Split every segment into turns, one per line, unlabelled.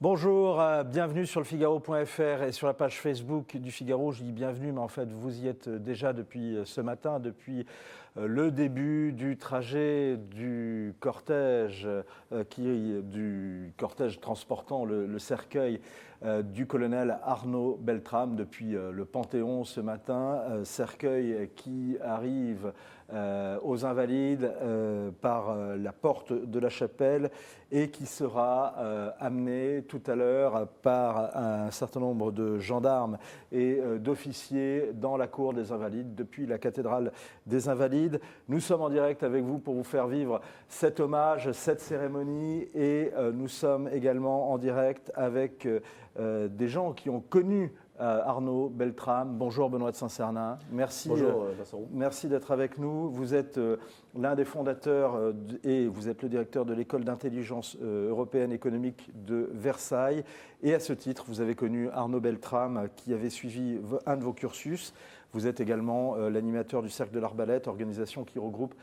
Bonjour, bienvenue sur le Figaro.fr et sur la page Facebook du Figaro. Je dis bienvenue, mais en fait, vous y êtes déjà depuis ce matin, depuis le début du trajet du cortège, du cortège transportant le cercueil du colonel Arnaud Beltrame depuis le Panthéon ce matin. Cercueil qui arrive aux Invalides par la porte de la chapelle et qui sera amené tout à l'heure par un certain nombre de gendarmes et d'officiers dans la cour des Invalides depuis la cathédrale des Invalides. Nous sommes en direct avec vous pour vous faire vivre cet hommage, cette cérémonie et nous sommes également en direct avec des gens qui ont connu Arnaud Beltrame. Bonjour Benoît de Saint-Cernin. Merci,
Bonjour Vincent.
Merci d'être avec nous. Vous êtes l'un des fondateurs et vous êtes le directeur de l'école d'intelligence européenne économique de Versailles. Et à ce titre, vous avez connu Arnaud Beltrame qui avait suivi un de vos cursus. Vous êtes également l'animateur du Cercle de l'Arbalète, organisation qui regroupe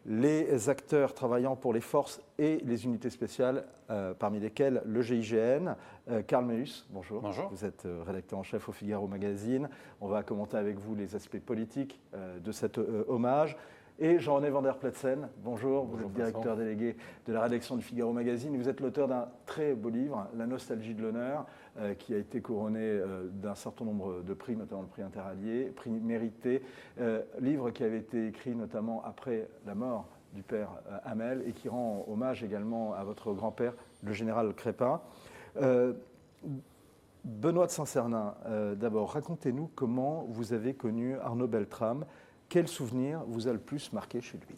les acteurs travaillant pour les forces et les unités spéciales, parmi lesquelles le GIGN. Karl Meus, bonjour.
Bonjour.
Vous êtes rédacteur en chef au Figaro Magazine. On va commenter avec vous les aspects politiques de cet hommage. Et Jean-René van der Pletsen, bonjour. Vous êtes directeur délégué de la rédaction du Figaro Magazine. Vous êtes l'auteur d'un très beau livre, La nostalgie de l'honneur, qui a été couronné d'un certain nombre de prix, notamment le prix Interallié, prix mérité. Livre qui avait été écrit notamment après la mort du père Hamel et qui rend hommage également à votre grand-père, le général Crespin. Benoît de Saint-Cernin, d'abord, racontez-nous comment vous avez connu Arnaud Beltrame. Quel souvenir vous a le plus marqué chez lui ?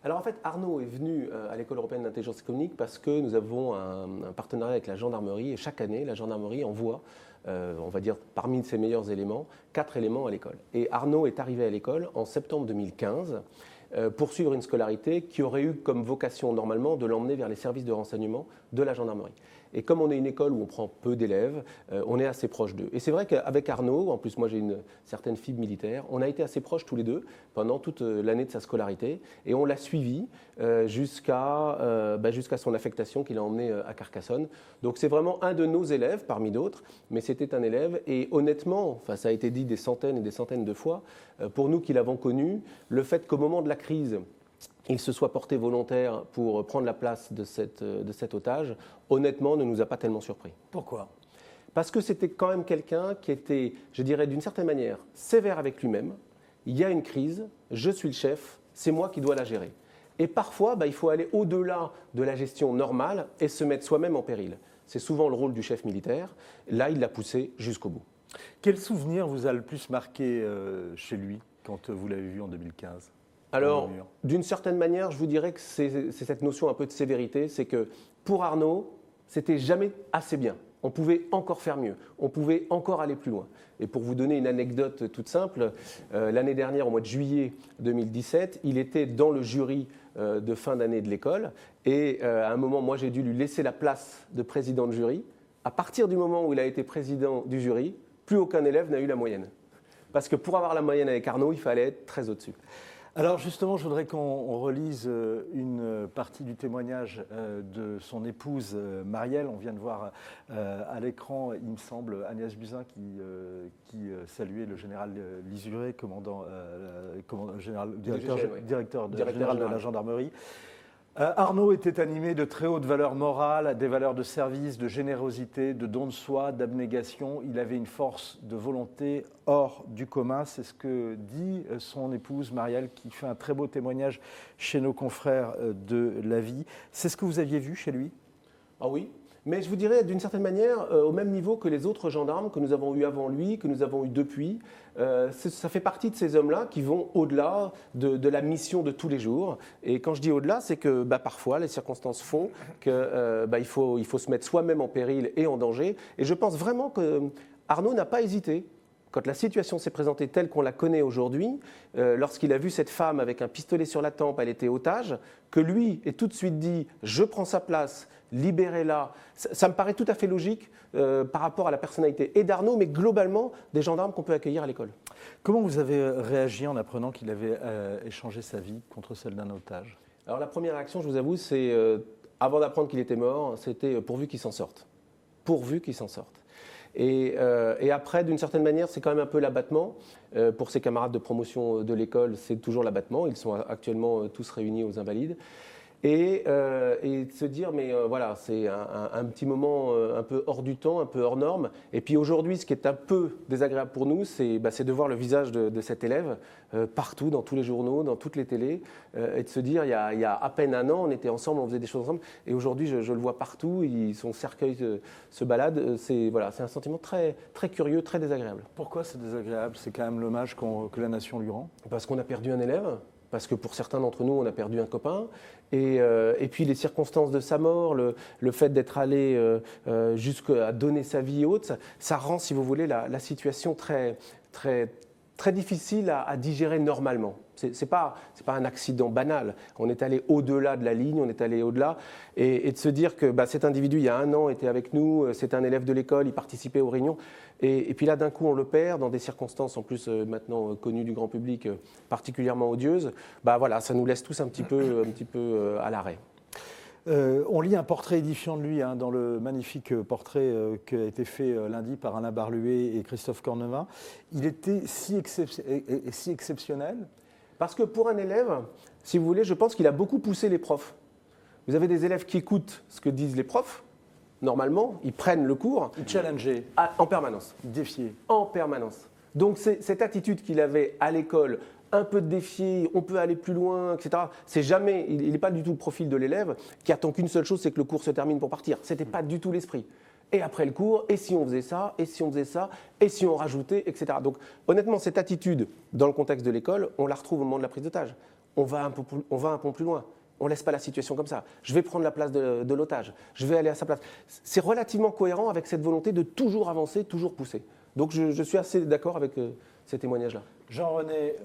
Alors en fait, Arnaud est venu à l'École européenne d'intelligence économique parce que nous avons un partenariat avec la gendarmerie et chaque année, la gendarmerie envoie, on va dire parmi ses meilleurs éléments, 4 éléments à l'école. Et Arnaud est arrivé à l'école en septembre 2015 pour suivre une scolarité qui aurait eu comme vocation normalement de l'emmener vers les services de renseignement de la gendarmerie. Et comme on est une école où on prend peu d'élèves, on est assez proche d'eux. Et c'est vrai qu'avec Arnaud, en plus moi j'ai une certaine fibre militaire, on a été assez proches tous les deux pendant toute l'année de sa scolarité et on l'a suivi jusqu'à son affectation qu'il a emmené à Carcassonne. Donc c'est vraiment un de nos élèves parmi d'autres, mais c'était un élève et honnêtement, enfin, ça a été dit des centaines et des centaines de fois, pour nous qui l'avons connu, le fait qu'au moment de la crise, il se soit porté volontaire pour prendre la place de cet otage, honnêtement, ne nous a pas tellement surpris.
Pourquoi ?
Parce que c'était quand même quelqu'un qui était, je dirais d'une certaine manière, sévère avec lui-même. Il y a une crise, je suis le chef, c'est moi qui dois la gérer. Et parfois, il faut aller au-delà de la gestion normale et se mettre soi-même en péril. C'est souvent le rôle du chef militaire. Là, il l'a poussé jusqu'au bout.
Quel souvenir vous a le plus marqué chez lui quand vous l'avez vu en 2015 ?
Alors, d'une certaine manière, je vous dirais que c'est cette notion un peu de sévérité, c'est que pour Arnaud, c'était jamais assez bien. On pouvait encore faire mieux, on pouvait encore aller plus loin. Et pour vous donner une anecdote toute simple, l'année dernière, au mois de juillet 2017, il était dans le jury de fin d'année de l'école et à un moment, moi j'ai dû lui laisser la place de président de jury. À partir du moment où il a été président du jury, plus aucun élève n'a eu la moyenne. Parce que pour avoir la moyenne avec Arnaud, il fallait être très au-dessus.
Alors justement, je voudrais qu'on relise une partie du témoignage de son épouse Marielle. On vient de voir à l'écran, il me semble, Agnès Buzyn qui saluait le général Lisuré, directeur général de la gendarmerie. Arnaud était animé de très hautes valeurs morales, des valeurs de service, de générosité, de don de soi, d'abnégation. Il avait une force de volonté hors du commun. C'est ce que dit son épouse Marielle, qui fait un très beau témoignage chez nos confrères de La Vie. C'est ce que vous aviez vu chez lui ?
Ah oui, mais je vous dirais d'une certaine manière au même niveau que les autres gendarmes que nous avons eus avant lui, que nous avons eus depuis. Ça fait partie de ces hommes-là qui vont au-delà de la mission de tous les jours. Et quand je dis au-delà, c'est que parfois les circonstances font qu'il faut se mettre soi-même en péril et en danger. Et je pense vraiment que Arnaud n'a pas hésité. Quand la situation s'est présentée telle qu'on la connaît aujourd'hui, lorsqu'il a vu cette femme avec un pistolet sur la tempe, elle était otage, que lui ait tout de suite dit « je prends sa place, libérez-la », ça me paraît tout à fait logique par rapport à la personnalité et d'Arnaud, mais globalement des gendarmes qu'on peut accueillir à l'école.
Comment vous avez réagi en apprenant qu'il avait échangé sa vie contre celle d'un otage ?
Alors la première réaction, je vous avoue, c'est avant d'apprendre qu'il était mort, c'était pourvu qu'il s'en sorte. pourvu qu'ils s'en sortent. Et après, d'une certaine manière, c'est quand même un peu l'abattement. Pour ses camarades de promotion de l'école, c'est toujours l'abattement. Ils sont actuellement tous réunis aux Invalides. Et de se dire, mais voilà, c'est un petit moment un peu hors du temps, un peu hors norme. Et puis aujourd'hui, ce qui est un peu désagréable pour nous, c'est de voir le visage de cet élève partout, dans tous les journaux, dans toutes les télés, et de se dire, il y a à peine un an, on était ensemble, on faisait des choses ensemble, et aujourd'hui, je le vois partout, son cercueil se balade. C'est un sentiment très, très curieux, très désagréable.
Pourquoi c'est désagréable? C'est quand même l'hommage que la nation lui rend.
Parce qu'on a perdu un élève. Parce que pour certains d'entre nous, on a perdu un copain. Et puis les circonstances de sa mort, le fait d'être allé jusqu'à donner sa vie et autres, ça rend, si vous voulez, la situation très, très, très difficile à digérer normalement. Ce n'est pas un accident banal. On est allé au-delà de la ligne, on est allé au-delà. Et de se dire que cet individu, il y a un an, était avec nous, c'est un élève de l'école, il participait aux réunions. Et puis là, d'un coup, on le perd dans des circonstances, en plus maintenant connues du grand public, particulièrement odieuses. Voilà, ça nous laisse tous un petit peu à l'arrêt.
On lit un portrait édifiant de lui dans le magnifique portrait qui a été fait lundi par Alain Barluet et Christophe Cornevin. Il était si exceptionnel.
Parce que pour un élève, si vous voulez, je pense qu'il a beaucoup poussé les profs. Vous avez des élèves qui écoutent ce que disent les profs. Normalement, ils prennent le cours.
Ils challengeaient.
En permanence.
Ils défiaient.
En permanence. Donc cette attitude qu'il avait à l'école, un peu de défier, on peut aller plus loin, etc. Il n'est pas du tout le profil de l'élève qui attend qu'une seule chose, c'est que le cours se termine pour partir. Ce n'était pas du tout l'esprit. Et après le cours, et si on faisait ça, et si on faisait ça, et si on rajoutait, etc. Donc honnêtement, cette attitude, dans le contexte de l'école, on la retrouve au moment de la prise d'otage. On va un peu plus loin. On ne laisse pas la situation comme ça. Je vais prendre la place de l'otage. Je vais aller à sa place. C'est relativement cohérent avec cette volonté de toujours avancer, toujours pousser. Donc je suis assez d'accord avec ces témoignages-là.
Jean-René,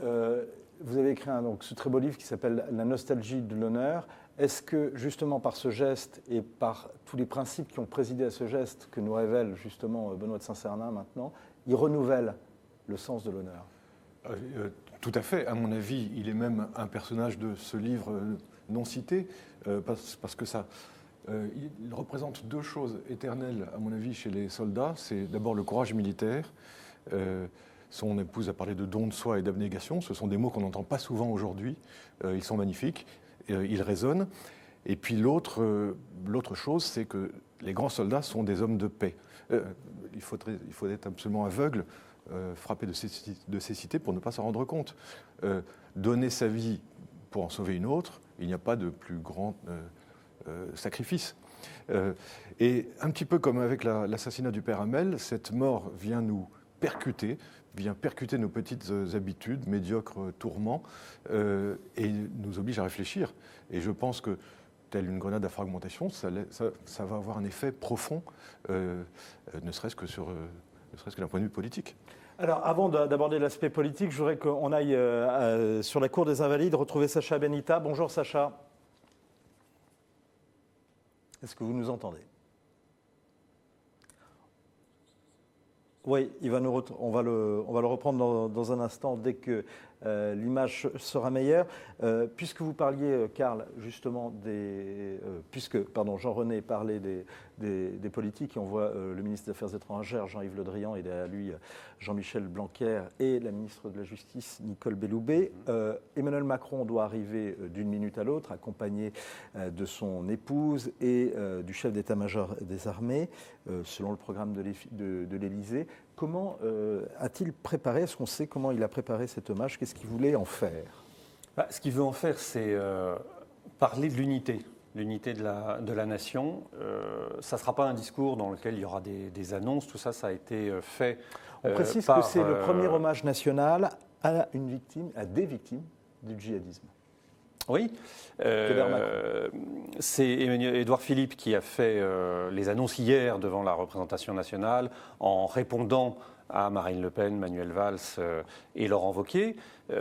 vous avez écrit ce très beau livre qui s'appelle « La nostalgie de l'honneur ». Est-ce que justement par ce geste et par tous les principes qui ont présidé à ce geste que nous révèle justement Benoît de Saint-Cernin maintenant, il renouvelle le sens de l'honneur?
Tout à fait. À mon avis, il est même un personnage de ce livre non cité parce que il représente deux choses éternelles, à mon avis, chez les soldats. C'est d'abord le courage militaire. Son épouse a parlé de don de soi et d'abnégation. Ce sont des mots qu'on n'entend pas souvent aujourd'hui. Ils sont magnifiques. Ils résonnent. Et puis l'autre chose, c'est que les grands soldats sont des hommes de paix. Il faut être absolument aveugle, frappé de cécité pour ne pas s'en rendre compte. Donner sa vie pour en sauver une autre, il n'y a pas de plus grand sacrifice. Et un petit peu comme avec l'assassinat du père Hamel, cette mort vient nous percuter nos petites habitudes, médiocres tourments, et nous oblige à réfléchir. Et je pense que, telle une grenade à fragmentation, ça va avoir un effet profond, ne serait-ce que d'un point de vue politique.
Alors, avant d'aborder l'aspect politique, je voudrais qu'on aille sur la cour des Invalides retrouver Sacha Benita. Bonjour Sacha. Est-ce que vous nous entendez? Oui, on va le reprendre dans un instant dès que l'image sera meilleure. Puisque vous parliez, Karl, justement, Jean-René parlait des politiques, et on voit le ministre des Affaires étrangères, Jean-Yves Le Drian, et derrière lui, Jean-Michel Blanquer, et la ministre de la Justice, Nicole Belloubet. Emmanuel Macron doit arriver d'une minute à l'autre, accompagné de son épouse et du chef d'état-major des armées, selon le programme de l'Élysée. Comment a-t-il préparé, est-ce qu'on sait comment il a préparé cet hommage? Qu'est-ce qu'il voulait en faire?
Ce qu'il veut en faire, c'est parler de l'unité de la nation. Ça ne sera pas un discours dans lequel il y aura des annonces, tout ça, ça a été fait.
On précise que c'est le premier hommage national à des victimes du djihadisme.
Oui, c'est Édouard Philippe qui a fait les annonces hier devant la représentation nationale en répondant à Marine Le Pen, Manuel Valls et Laurent Wauquiez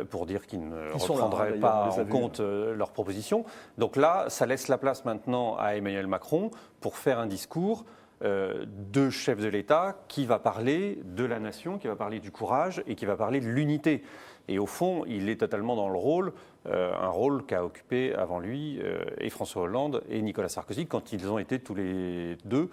pour dire qu'ils ne reprendraient pas en compte leurs propositions. Donc là, ça laisse la place maintenant à Emmanuel Macron pour faire un discours de chef de l'État qui va parler de la nation, qui va parler du courage et qui va parler de l'unité. Et au fond, il est totalement dans le rôle, un rôle qu'a occupé avant lui et François Hollande et Nicolas Sarkozy quand ils ont été tous les deux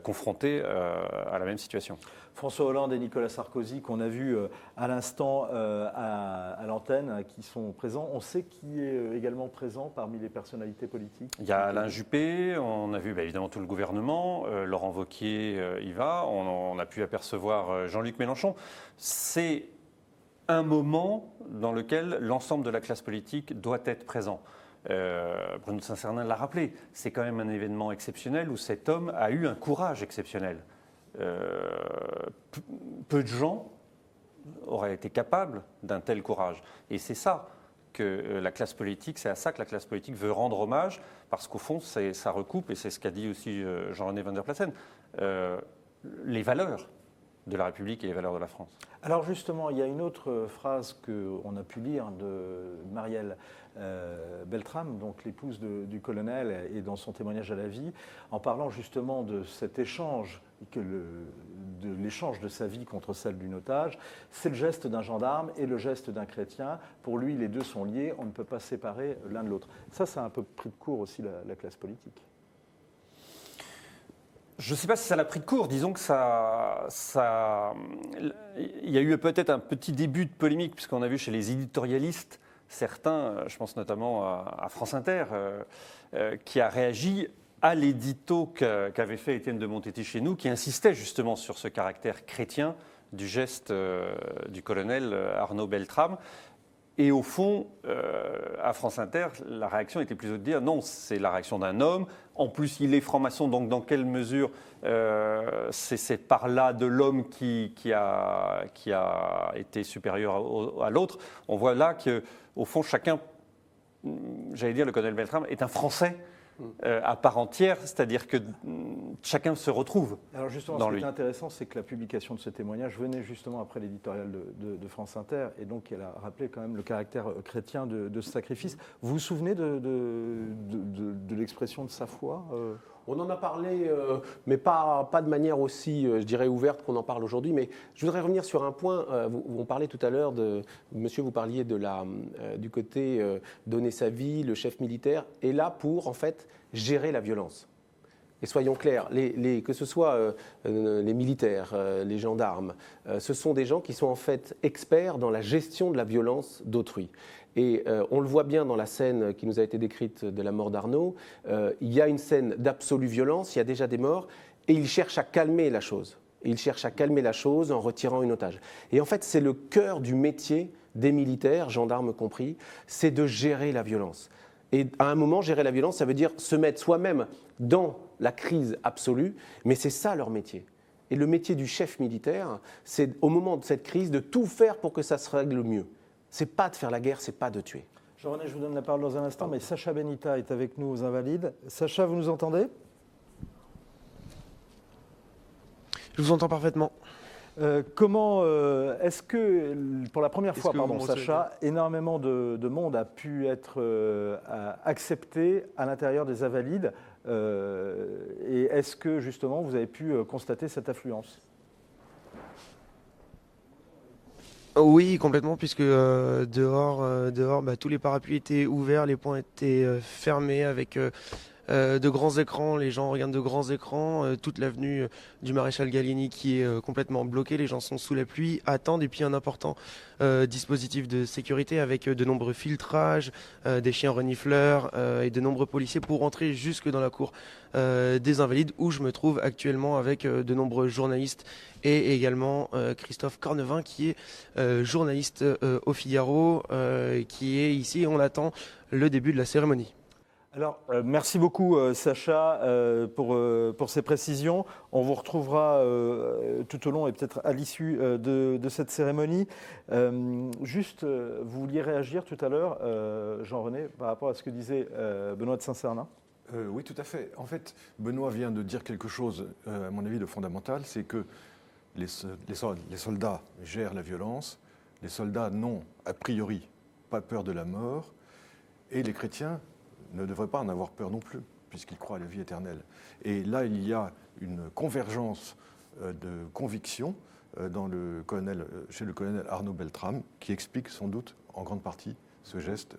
confrontés à la même situation.
François Hollande et Nicolas Sarkozy, qu'on a vu à l'instant à l'antenne, qui sont présents. On sait qui est également présent parmi les personnalités politiques.
Il y a Alain Juppé, on a vu évidemment tout le gouvernement, Laurent Wauquiez y va, on a pu apercevoir Jean-Luc Mélenchon. C'est un moment dans lequel l'ensemble de la classe politique doit être présent. Bruno de Saint-Cernin l'a rappelé, c'est quand même un événement exceptionnel où cet homme a eu un courage exceptionnel. Peu de gens auraient été capables d'un tel courage. Et c'est ça que la classe politique, c'est à ça que la classe politique veut rendre hommage, parce qu'au fond, ça recoupe, et c'est ce qu'a dit aussi Jean-René Van der Plassen, les valeurs de la République et les valeurs de la France.
Alors justement, il y a une autre phrase qu'on a pu lire de Marielle Beltrame, donc l'épouse du colonel, et dans son témoignage à la vie, en parlant justement de cet échange, de l'échange de sa vie contre celle d'une otage. C'est le geste d'un gendarme et le geste d'un chrétien. Pour lui, les deux sont liés, on ne peut pas séparer l'un de l'autre. Ça a un peu pris de court aussi la classe politique.
Je ne sais pas si ça l'a pris de court. Disons que il y a eu peut-être un petit début de polémique, puisqu'on a vu chez les éditorialistes, certains, je pense notamment à France Inter, qui a réagi à l'édito qu'avait fait Étienne de Montetti chez nous, qui insistait justement sur ce caractère chrétien du geste du colonel Arnaud Beltrame. Et au fond, à France Inter, la réaction était plutôt de dire non, c'est la réaction d'un homme. En plus, il est franc-maçon, donc dans quelle mesure c'est par là de l'homme qui a été supérieur à l'autre. On voit là qu'au fond, chacun, j'allais dire, le colonel Beltrame est un Français à part entière, c'est-à-dire que chacun se retrouve.
Alors justement,
dans
ce qui
lui.
est intéressant, c'est que la publication de ce témoignage venait justement après l'éditorial de France Inter, et donc elle a rappelé quand même le caractère chrétien de ce sacrifice. Vous vous souvenez de l'expression de sa foi
On en a parlé, mais pas de manière aussi, je dirais, ouverte qu'on en parle aujourd'hui. Mais je voudrais revenir sur un point. On parlait tout à l'heure monsieur, vous parliez du côté donner sa vie, le chef militaire, est là pour, en fait, gérer la violence. Et soyons clairs, que ce soit les militaires, les gendarmes, ce sont des gens qui sont en fait experts dans la gestion de la violence d'autrui. Et on le voit bien dans la scène qui nous a été décrite de la mort d'Arnaud. Il y a une scène d'absolue violence, il y a déjà des morts, et il cherche à calmer la chose. Il cherche à calmer la chose en retirant une otage. Et en fait, c'est le cœur du métier des militaires, gendarmes compris, c'est de gérer la violence. Et à un moment, gérer la violence, ça veut dire se mettre soi-même dans la crise absolue, mais c'est ça leur métier. Et le métier du chef militaire, c'est au moment de cette crise de tout faire pour que ça se règle mieux. C'est pas de faire la guerre, c'est pas de tuer.
Jean-René, je vous donne la parole dans un instant, mais Sacha Benita est avec nous aux Invalides. Sacha, vous nous entendez ?
Je vous entends parfaitement.
Est-ce que, pour la première fois,
Sacha,
Sacha, énormément de monde a pu être accepté à l'intérieur des Invalides et est-ce que, justement, vous avez pu constater cette affluence ?
Oui, complètement, puisque dehors tous les parapluies étaient ouverts, les ponts étaient fermés avec de grands écrans, les gens regardent de grands écrans, toute l'avenue du Maréchal Gallieni qui est complètement bloquée, les gens sont sous la pluie, attendent, et puis un important dispositif de sécurité avec de nombreux filtrages, des chiens renifleurs et de nombreux policiers pour entrer jusque dans la cour des Invalides, où je me trouve actuellement avec de nombreux journalistes et également Christophe Cornevin qui est journaliste au Figaro, qui est ici, et on attend le début de la cérémonie.
Alors, merci beaucoup Sacha pour ces précisions. On vous retrouvera tout au long et peut-être à l'issue de cette cérémonie. Juste, vous vouliez réagir tout à l'heure, Jean-René, par rapport à ce que disait Benoît de Saint-Cernin ?
Oui, tout à fait. En fait, Benoît vient de dire quelque chose, à mon avis, de fondamental, c'est que les soldats gèrent la violence, les soldats n'ont, a priori, pas peur de la mort, et les chrétiens ne devraient pas en avoir peur non plus, puisqu'ils croient à la vie éternelle. Et là, il y a une convergence de convictions chez le colonel Arnaud Beltrame, qui explique sans doute en grande partie ce geste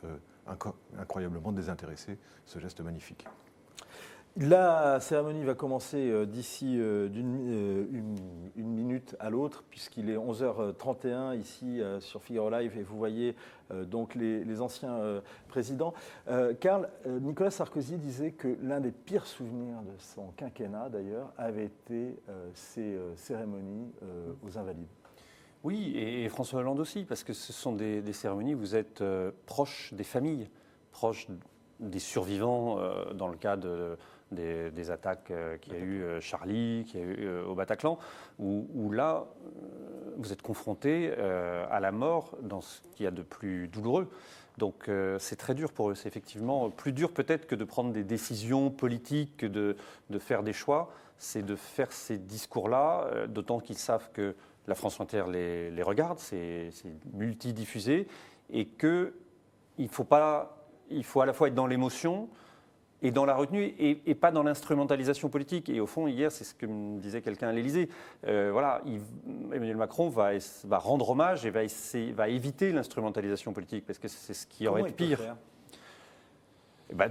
incroyablement désintéressé, ce geste magnifique.
La cérémonie va commencer d'ici une minute à l'autre, puisqu'il est 11h31 ici sur Figaro Live, et vous voyez donc les anciens présidents. Karl, Nicolas Sarkozy disait que l'un des pires souvenirs de son quinquennat, d'ailleurs, avait été ces cérémonies aux Invalides.
Oui, et François Hollande aussi, parce que ce sont des cérémonies où vous êtes proche des familles, proche des survivants dans le cas des attaques qu'il y a eu Charlie, qu'il y a eu au Bataclan, où là, vous êtes confronté à la mort dans ce qu'il y a de plus douloureux. Donc c'est très dur pour eux. C'est effectivement plus dur peut-être que de prendre des décisions politiques, que de faire des choix. C'est de faire ces discours-là, d'autant qu'ils savent que la France entière les regarde, c'est multidiffusé, et qu'il faut à la fois être dans l'émotion et dans la retenue, et pas dans l'instrumentalisation politique. Et au fond, hier, c'est ce que me disait quelqu'un à l'Élysée. Emmanuel Macron va rendre hommage et va éviter l'instrumentalisation politique, parce que c'est ce qui aurait été pire.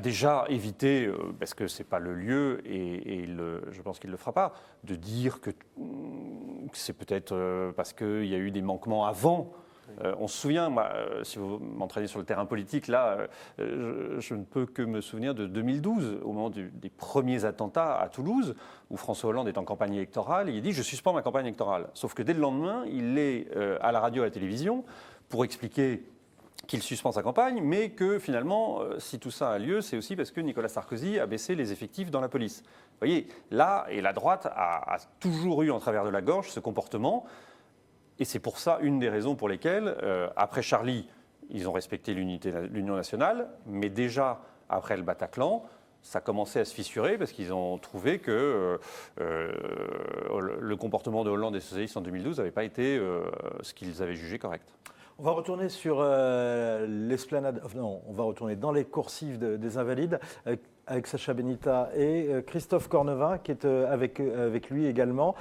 Déjà, éviter, parce que ce n'est pas le lieu, et je pense qu'il ne le fera pas, de dire que c'est peut-être parce qu'il y a eu des manquements avant. On se souvient, si vous m'entraînez sur le terrain politique, là, je ne peux que me souvenir de 2012, au moment des premiers attentats à Toulouse, où François Hollande est en campagne électorale, et il dit « je suspends ma campagne électorale ». Sauf que dès le lendemain, il est à la radio, à la télévision, pour expliquer qu'il suspend sa campagne, mais que finalement, si tout ça a lieu, c'est aussi parce que Nicolas Sarkozy a baissé les effectifs dans la police. Vous voyez, là, et la droite a toujours eu en travers de la gorge ce comportement. Et c'est pour ça une des raisons pour lesquelles, après Charlie, ils ont respecté l'union nationale, mais déjà après le Bataclan, ça commençait à se fissurer parce qu'ils ont trouvé que le comportement de Hollande et des socialistes en 2012 n'avait pas été ce qu'ils avaient jugé correct.
On va retourner sur l'esplanade, non, on va retourner dans les coursives des Invalides avec Sacha Benita et Christophe Cornevin qui est avec lui également.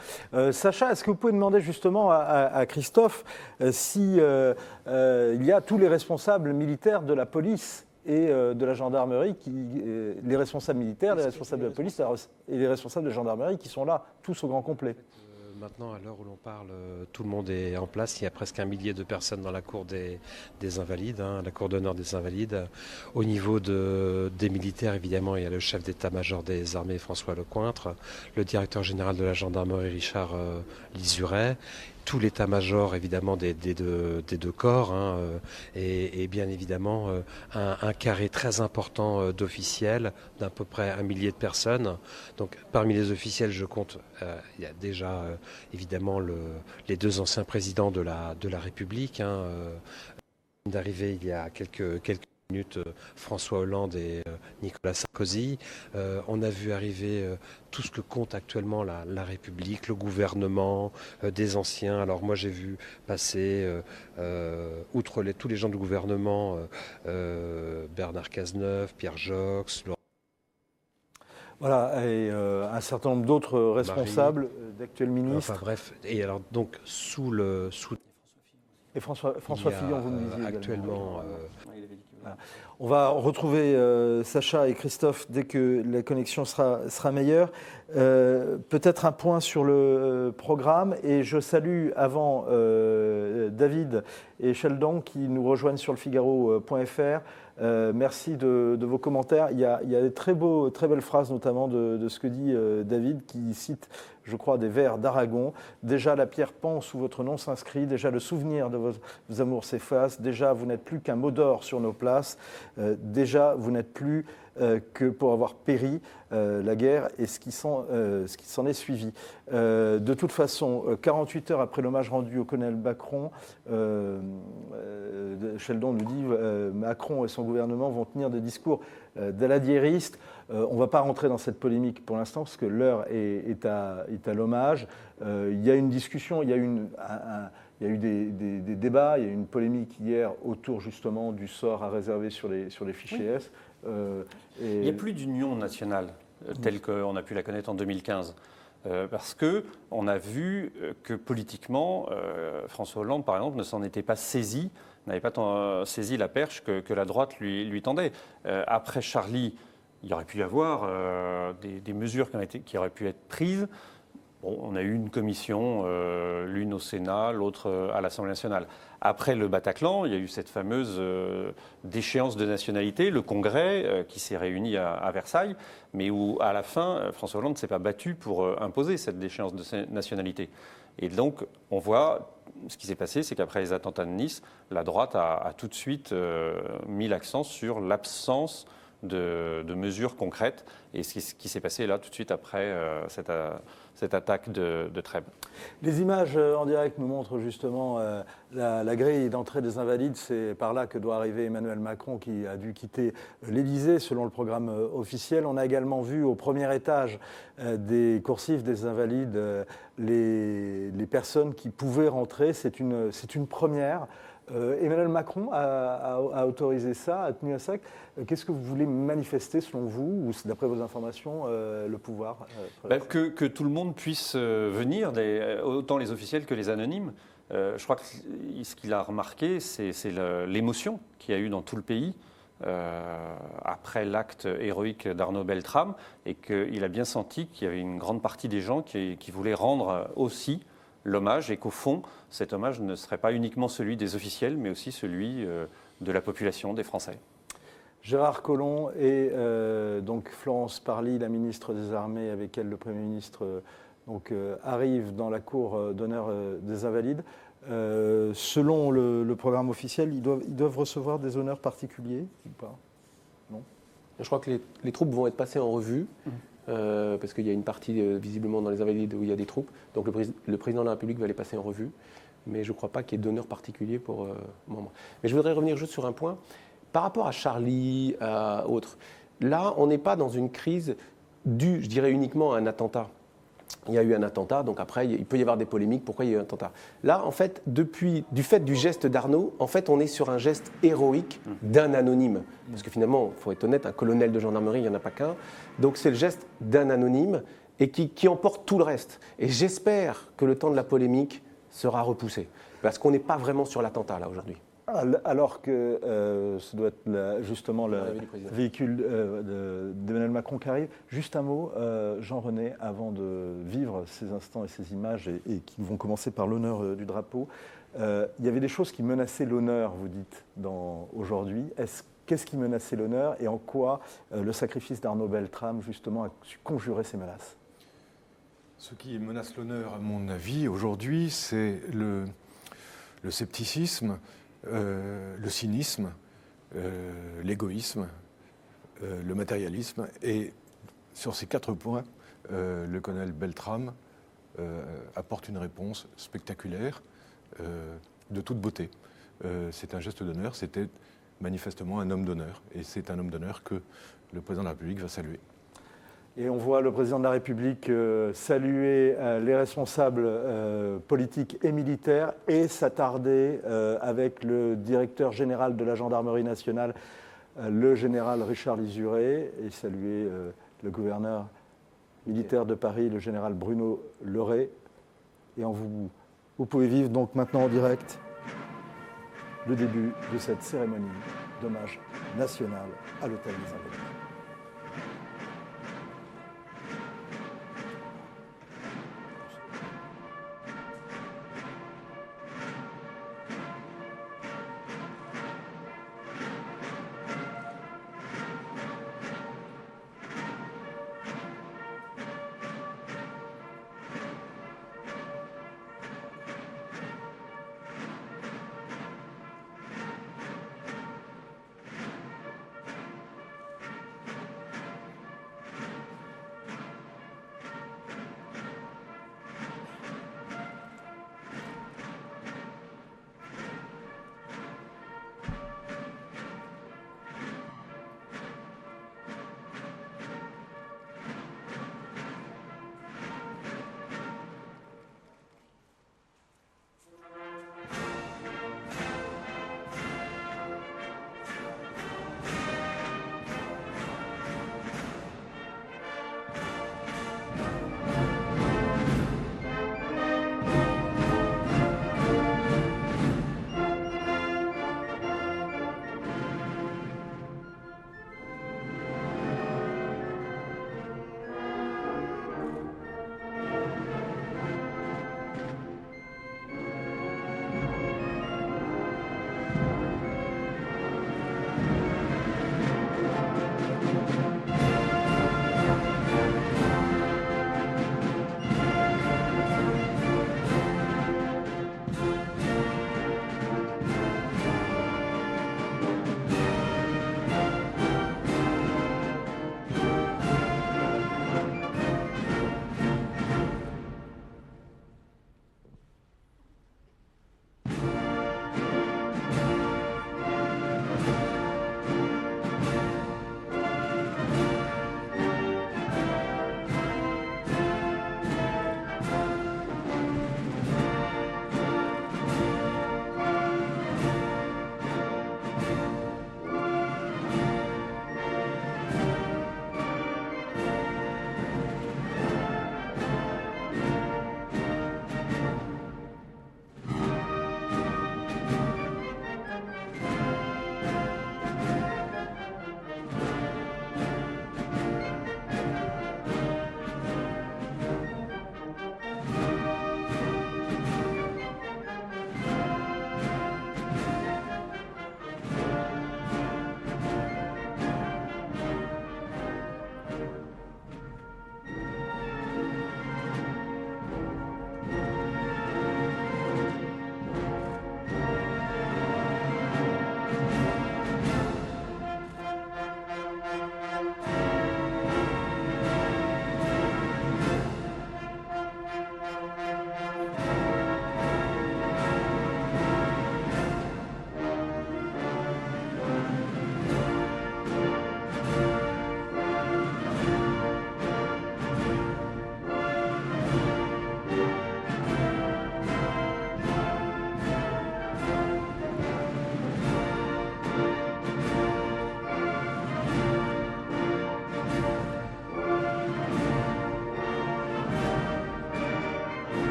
Sacha, est-ce que vous pouvez demander justement à Christophe si il y a tous les responsables militaires de la police et de la gendarmerie, les responsables militaires, les responsables de la police et les responsables de gendarmerie qui sont là, tous au grand complet?
Maintenant, à l'heure où l'on parle, tout le monde est en place. Il y a presque 1 millier de personnes dans la cour des Invalides, la cour d'honneur des Invalides. Au niveau des militaires, évidemment, il y a le chef d'état-major des armées, François Lecointre, le directeur général de la gendarmerie, Richard Lizuret, tout l'état-major, évidemment, des deux corps, et bien évidemment un carré très important d'officiels, d'à peu près 1 millier de personnes. Donc parmi les officiels, je compte, il y a déjà évidemment les 2 anciens présidents de la République, d'arrivée il y a quelques minutes, François Hollande et Nicolas Sarkozy. On a vu arriver tout ce que compte actuellement la République, le gouvernement, des anciens. Alors moi j'ai vu passer, outre tous les gens du gouvernement, Bernard Cazeneuve, Pierre Jox,
Voilà, et un certain nombre d'autres responsables, d'actuels ministres.
Enfin bref, et alors donc sous
et François Fillon, vous me disiez
actuellement.
Voilà. On va retrouver Sacha et Christophe dès que la connexion sera meilleure. Peut-être un point sur le programme, et je salue avant David et Sheldon qui nous rejoignent sur le Figaro.fr. Merci de vos commentaires. Il y a des très belles phrases, notamment de ce que dit David, qui cite, je crois, des vers d'Aragon. Déjà la pierre pend sous votre nom s'inscrit, déjà le souvenir de vos amours s'efface, déjà vous n'êtes plus qu'un mot d'or sur nos places, déjà vous n'êtes plus que pour avoir péri la guerre et ce qui s'en est suivi. De toute façon, 48 heures après l'hommage rendu au colonel Macron, Sheldon nous dit Macron et son gouvernement vont tenir des discours daladiéristes. On ne va pas rentrer dans cette polémique pour l'instant parce que l'heure est à l'hommage. Il y a une discussion, il y a eu des débats, il y a eu une polémique hier autour justement du sort à réserver sur les fichiers S.
Il n'y a plus d'union nationale telle qu'on a pu la connaître en 2015. Parce qu'on a vu que politiquement, François Hollande, par exemple, ne s'en était pas saisi, n'avait pas saisi la perche que la droite lui tendait. Après Charlie, il y aurait pu y avoir des mesures qui auraient pu être prises. Bon, on a eu une commission, l'une au Sénat, l'autre à l'Assemblée nationale. Après le Bataclan, il y a eu cette fameuse déchéance de nationalité, le Congrès qui s'est réuni à Versailles, mais où à la fin, François Hollande ne s'est pas battu pour imposer cette déchéance de nationalité. Et donc, on voit, ce qui s'est passé, c'est qu'après les attentats de Nice, la droite a tout de suite mis l'accent sur l'absence de mesures concrètes. Et ce qui s'est passé là, tout de suite après cette attaque de Trèbes.
Les images en direct nous montrent justement la grille d'entrée des Invalides. C'est par là que doit arriver Emmanuel Macron, qui a dû quitter l'Élysée selon le programme officiel. On a également vu au premier étage des coursives des Invalides les personnes qui pouvaient rentrer. C'est une première. Emmanuel Macron a autorisé ça, a tenu à ça. Qu'est-ce que vous voulez manifester selon vous, ou d'après vos informations, le pouvoir
que tout le monde puisse venir, autant les officiels que les anonymes. Je crois que ce qu'il a remarqué, c'est l'émotion qu'il y a eu dans tout le pays après l'acte héroïque d'Arnaud Beltrame, et qu'il a bien senti qu'il y avait une grande partie des gens qui voulaient rendre aussi l'hommage, et qu'au fond, cet hommage ne serait pas uniquement celui des officiels, mais aussi celui de la population, des Français.
Gérard Collomb et donc Florence Parly, la ministre des Armées, avec elle le Premier ministre, arrivent dans la cour d'honneur des Invalides. Selon le programme officiel, ils doivent recevoir des honneurs particuliers ou pas? Non.
Je crois que les troupes vont être passées en revue. Parce qu'il y a une partie visiblement dans les Invalides où il y a des troupes. Donc le président de la République va les passer en revue. Mais je ne crois pas qu'il y ait d'honneur particulier pour membres. Mais je voudrais revenir juste sur un point. Par rapport à Charlie, à autres, là, on n'est pas dans une crise due, je dirais, uniquement à un attentat. Il y a eu un attentat, donc après, il peut y avoir des polémiques. Pourquoi il y a eu un attentat? Là, en fait, du fait du geste d'Arnaud, en fait, on est sur un geste héroïque d'un anonyme. Parce que finalement, il faut être honnête, un colonel de gendarmerie, il n'y en a pas qu'un. Donc c'est le geste d'un anonyme et qui emporte tout le reste. Et j'espère que le temps de la polémique sera repoussé. Parce qu'on n'est pas vraiment sur l'attentat, là, aujourd'hui.
Alors que ce doit être justement le véhicule d'Emmanuel Macron qui arrive. Juste un mot, Jean-René, avant de vivre ces instants et ces images, et qui vont commencer par l'honneur du drapeau. Il y avait des choses qui menaçaient l'honneur, vous dites, aujourd'hui. Qu'est-ce qui menaçait l'honneur, et en quoi le sacrifice d'Arnaud Beltrame, justement, a su conjurer ces menaces?
Ce qui menace l'honneur, à mon avis, aujourd'hui, c'est le scepticisme, le cynisme, l'égoïsme, le matérialisme. Et sur ces 4 points, le colonel Beltrame apporte une réponse spectaculaire, de toute beauté. C'est un geste d'honneur, c'était manifestement un homme d'honneur. Et c'est un homme d'honneur que le président de la République va saluer.
Et on voit le président de la République saluer les responsables politiques et militaires, et s'attarder avec le directeur général de la gendarmerie nationale, le général Richard Lisuré, et saluer le gouverneur militaire de Paris, le général Bruno Leray. Et vous pouvez vivre donc maintenant en direct le début de cette cérémonie d'hommage national à l'Hôtel des Invalides.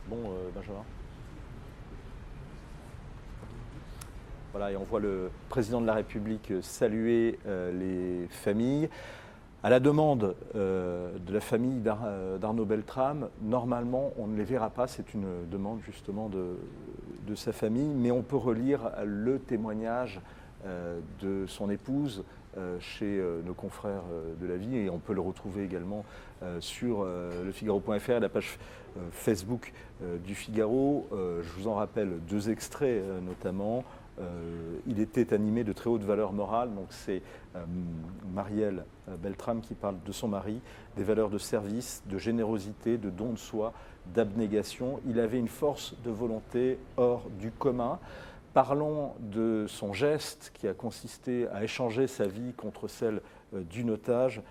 Bon, Benjamin. Voilà, et on voit le président de la République saluer les familles. À la demande de la famille d'Arnaud Beltrame, normalement, on ne les verra pas. C'est une demande justement de sa famille, mais on peut relire le témoignage de son épouse chez nos confrères de la vie, et on peut le retrouver également sur le Figaro.fr et la page Facebook du Figaro. Je vous en rappelle deux extraits notamment. Il était animé de très haute valeur morale, donc c'est Marielle Beltrame qui parle de son mari, des valeurs de service, de générosité, de don de soi, d'abnégation. Il avait une force de volonté hors du commun. Parlons de son geste qui a consisté à échanger sa vie contre celle d'une otage.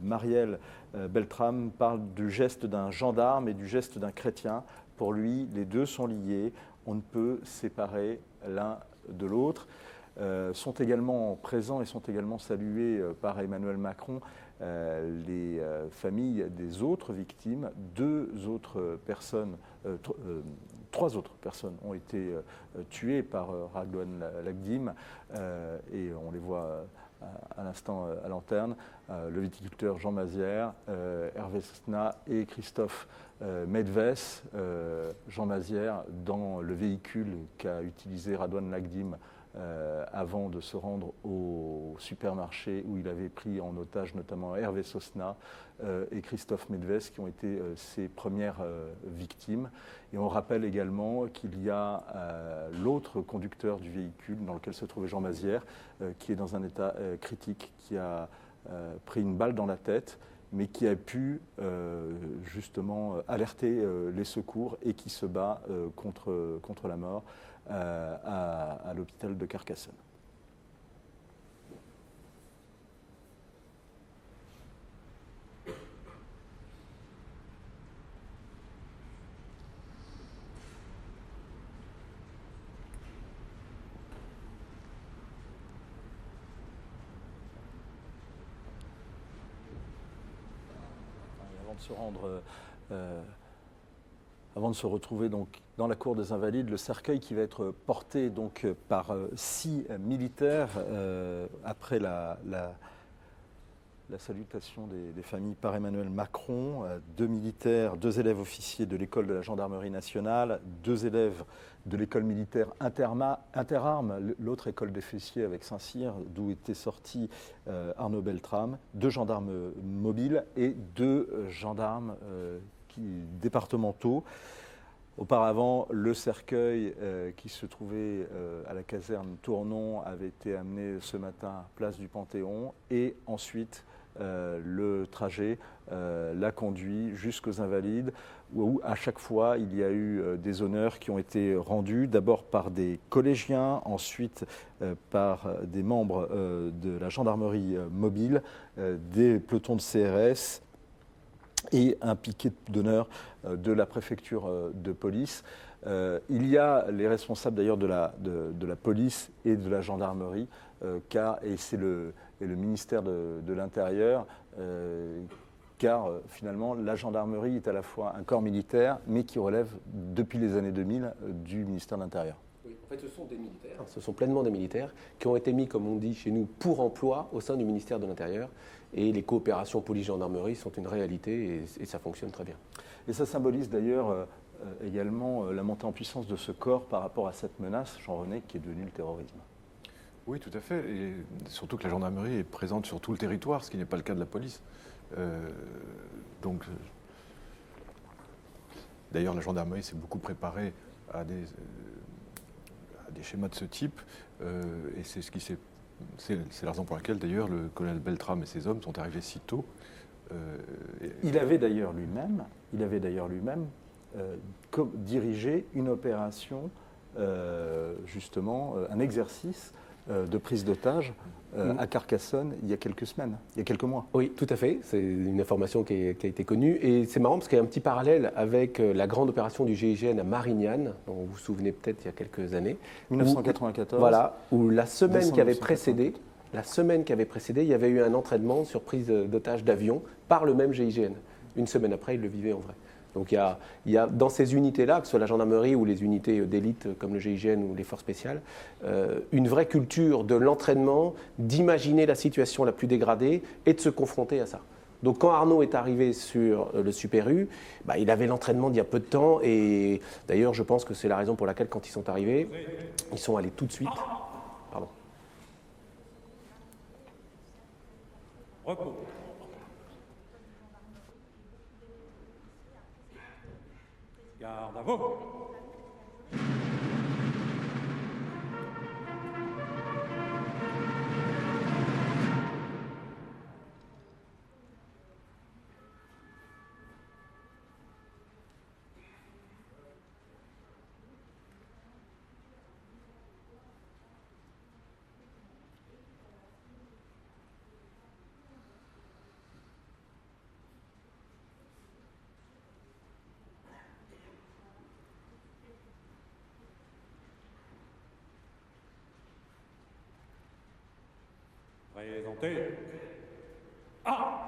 Marielle Beltrame parle du geste d'un gendarme et du geste d'un chrétien. Pour lui, les deux sont liés. On ne peut séparer l'un de l'autre. Sont également présents et sont également salués par Emmanuel Macron les familles des autres victimes. Trois autres personnes ont été tuées par Radouane Lagdim et on les voit à l'instant à l'antenne. Le viticulteur Jean Mazière, Hervé Sosna et Christophe Medves. Jean Mazière dans le véhicule qu'a utilisé Radouane Lagdim avant de se rendre au supermarché où il avait pris en otage notamment Hervé Sosna et Christophe Medves qui ont été ses premières victimes. Et on rappelle également qu'il y a l'autre conducteur du véhicule dans lequel se trouvait Jean Mazière qui est dans un état critique, qui a pris une balle dans la tête, mais qui a pu justement alerter les secours et qui se bat contre la mort à l'hôpital de Carcassonne. Avant de se retrouver donc dans la cour des Invalides, le cercueil qui va être porté donc par 6 militaires après la salutation des familles par Emmanuel Macron, 2 militaires, 2 élèves officiers de l'école de la gendarmerie nationale, 2 élèves de l'école militaire Interarmes, l'autre école des fessiers avec Saint-Cyr, d'où était sorti Arnaud Beltrame, 2 gendarmes mobiles et 2 gendarmes départementaux. Auparavant, le cercueil qui se trouvait à la caserne Tournon avait été amené ce matin place du Panthéon et ensuite le trajet l'a conduit jusqu'aux Invalides où à chaque fois il y a eu des honneurs qui ont été rendus d'abord par des collégiens, ensuite par des membres de la gendarmerie mobile, des pelotons de CRS et un piquet d'honneur de la préfecture de police. Il y a les responsables d'ailleurs de la police et de la gendarmerie, et c'est le ministère de l'Intérieur, car finalement la gendarmerie est à la fois un corps militaire, mais qui relève depuis les années 2000 du ministère de l'Intérieur.
Oui, en fait ce sont des militaires, ce sont pleinement des militaires qui ont été mis, comme on dit chez nous, pour emploi au sein du ministère de l'Intérieur. Et les coopérations police-gendarmerie sont une réalité et ça fonctionne très bien.
Et ça symbolise d'ailleurs également la montée en puissance de ce corps par rapport à cette menace, Jean-René, qui est devenue le terrorisme.
Oui, tout à fait. Et surtout que la gendarmerie est présente sur tout le territoire, ce qui n'est pas le cas de la police. D'ailleurs, la gendarmerie s'est beaucoup préparée à des schémas de ce type. Et c'est ce qui s'est... C'est la raison pour laquelle, d'ailleurs, le colonel Beltrame et ses hommes sont arrivés si tôt.
Il avait d'ailleurs lui-même dirigé une opération justement un exercice de prise d'otage à Carcassonne il y a quelques semaines, il y a quelques mois.
Oui, tout à fait. C'est une information qui a été connue. Et c'est marrant parce qu'il y a un petit parallèle avec la grande opération du GIGN à Marignane, dont vous vous souvenez peut-être il y a quelques années.
1994.
Voilà, où la semaine
décembre
qui avait
1994.
précédé, il y avait eu un entraînement sur prise d'otage d'avion par le même GIGN. Une semaine après, il le vivait en vrai. Donc il y a dans ces unités-là, que ce soit la gendarmerie ou les unités d'élite comme le GIGN ou les forces spéciales, une vraie culture de l'entraînement, d'imaginer la situation la plus dégradée et de se confronter à ça. Donc quand Arnaud est arrivé sur le Super U, il avait l'entraînement d'il y a peu de temps et d'ailleurs je pense que c'est la raison pour laquelle quand ils sont arrivés, ils sont allés tout de suite. Pardon.
Repos. Garde à vous. Présentez. Ah!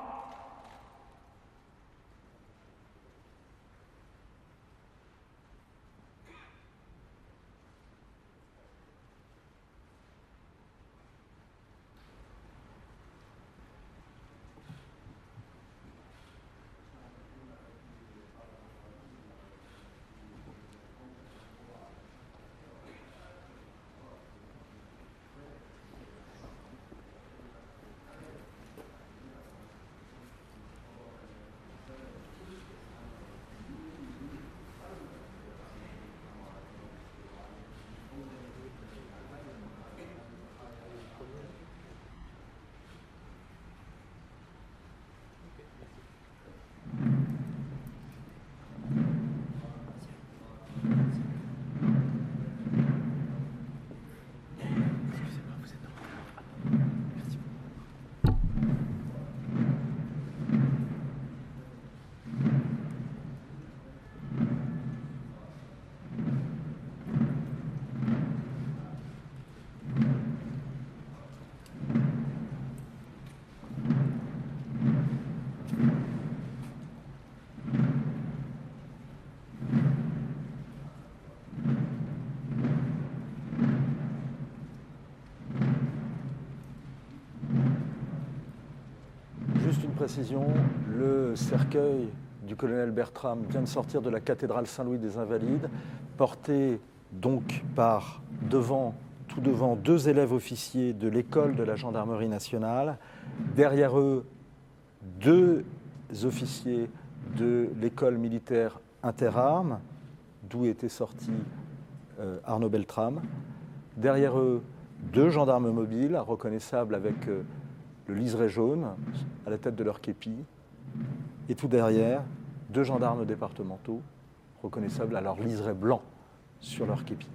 Juste une précision, le cercueil du colonel Bertram vient de sortir de la cathédrale Saint-Louis des Invalides, porté donc par tout devant deux élèves officiers de l'école de la gendarmerie nationale. Derrière eux, deux officiers de l'école militaire interarmes, d'où était sorti Arnaud Beltrame. Derrière eux, deux gendarmes mobiles, reconnaissables avec le liseré jaune à la tête de leur képi. Et tout derrière, deux gendarmes départementaux, reconnaissables à leur liseré blanc sur leur képi.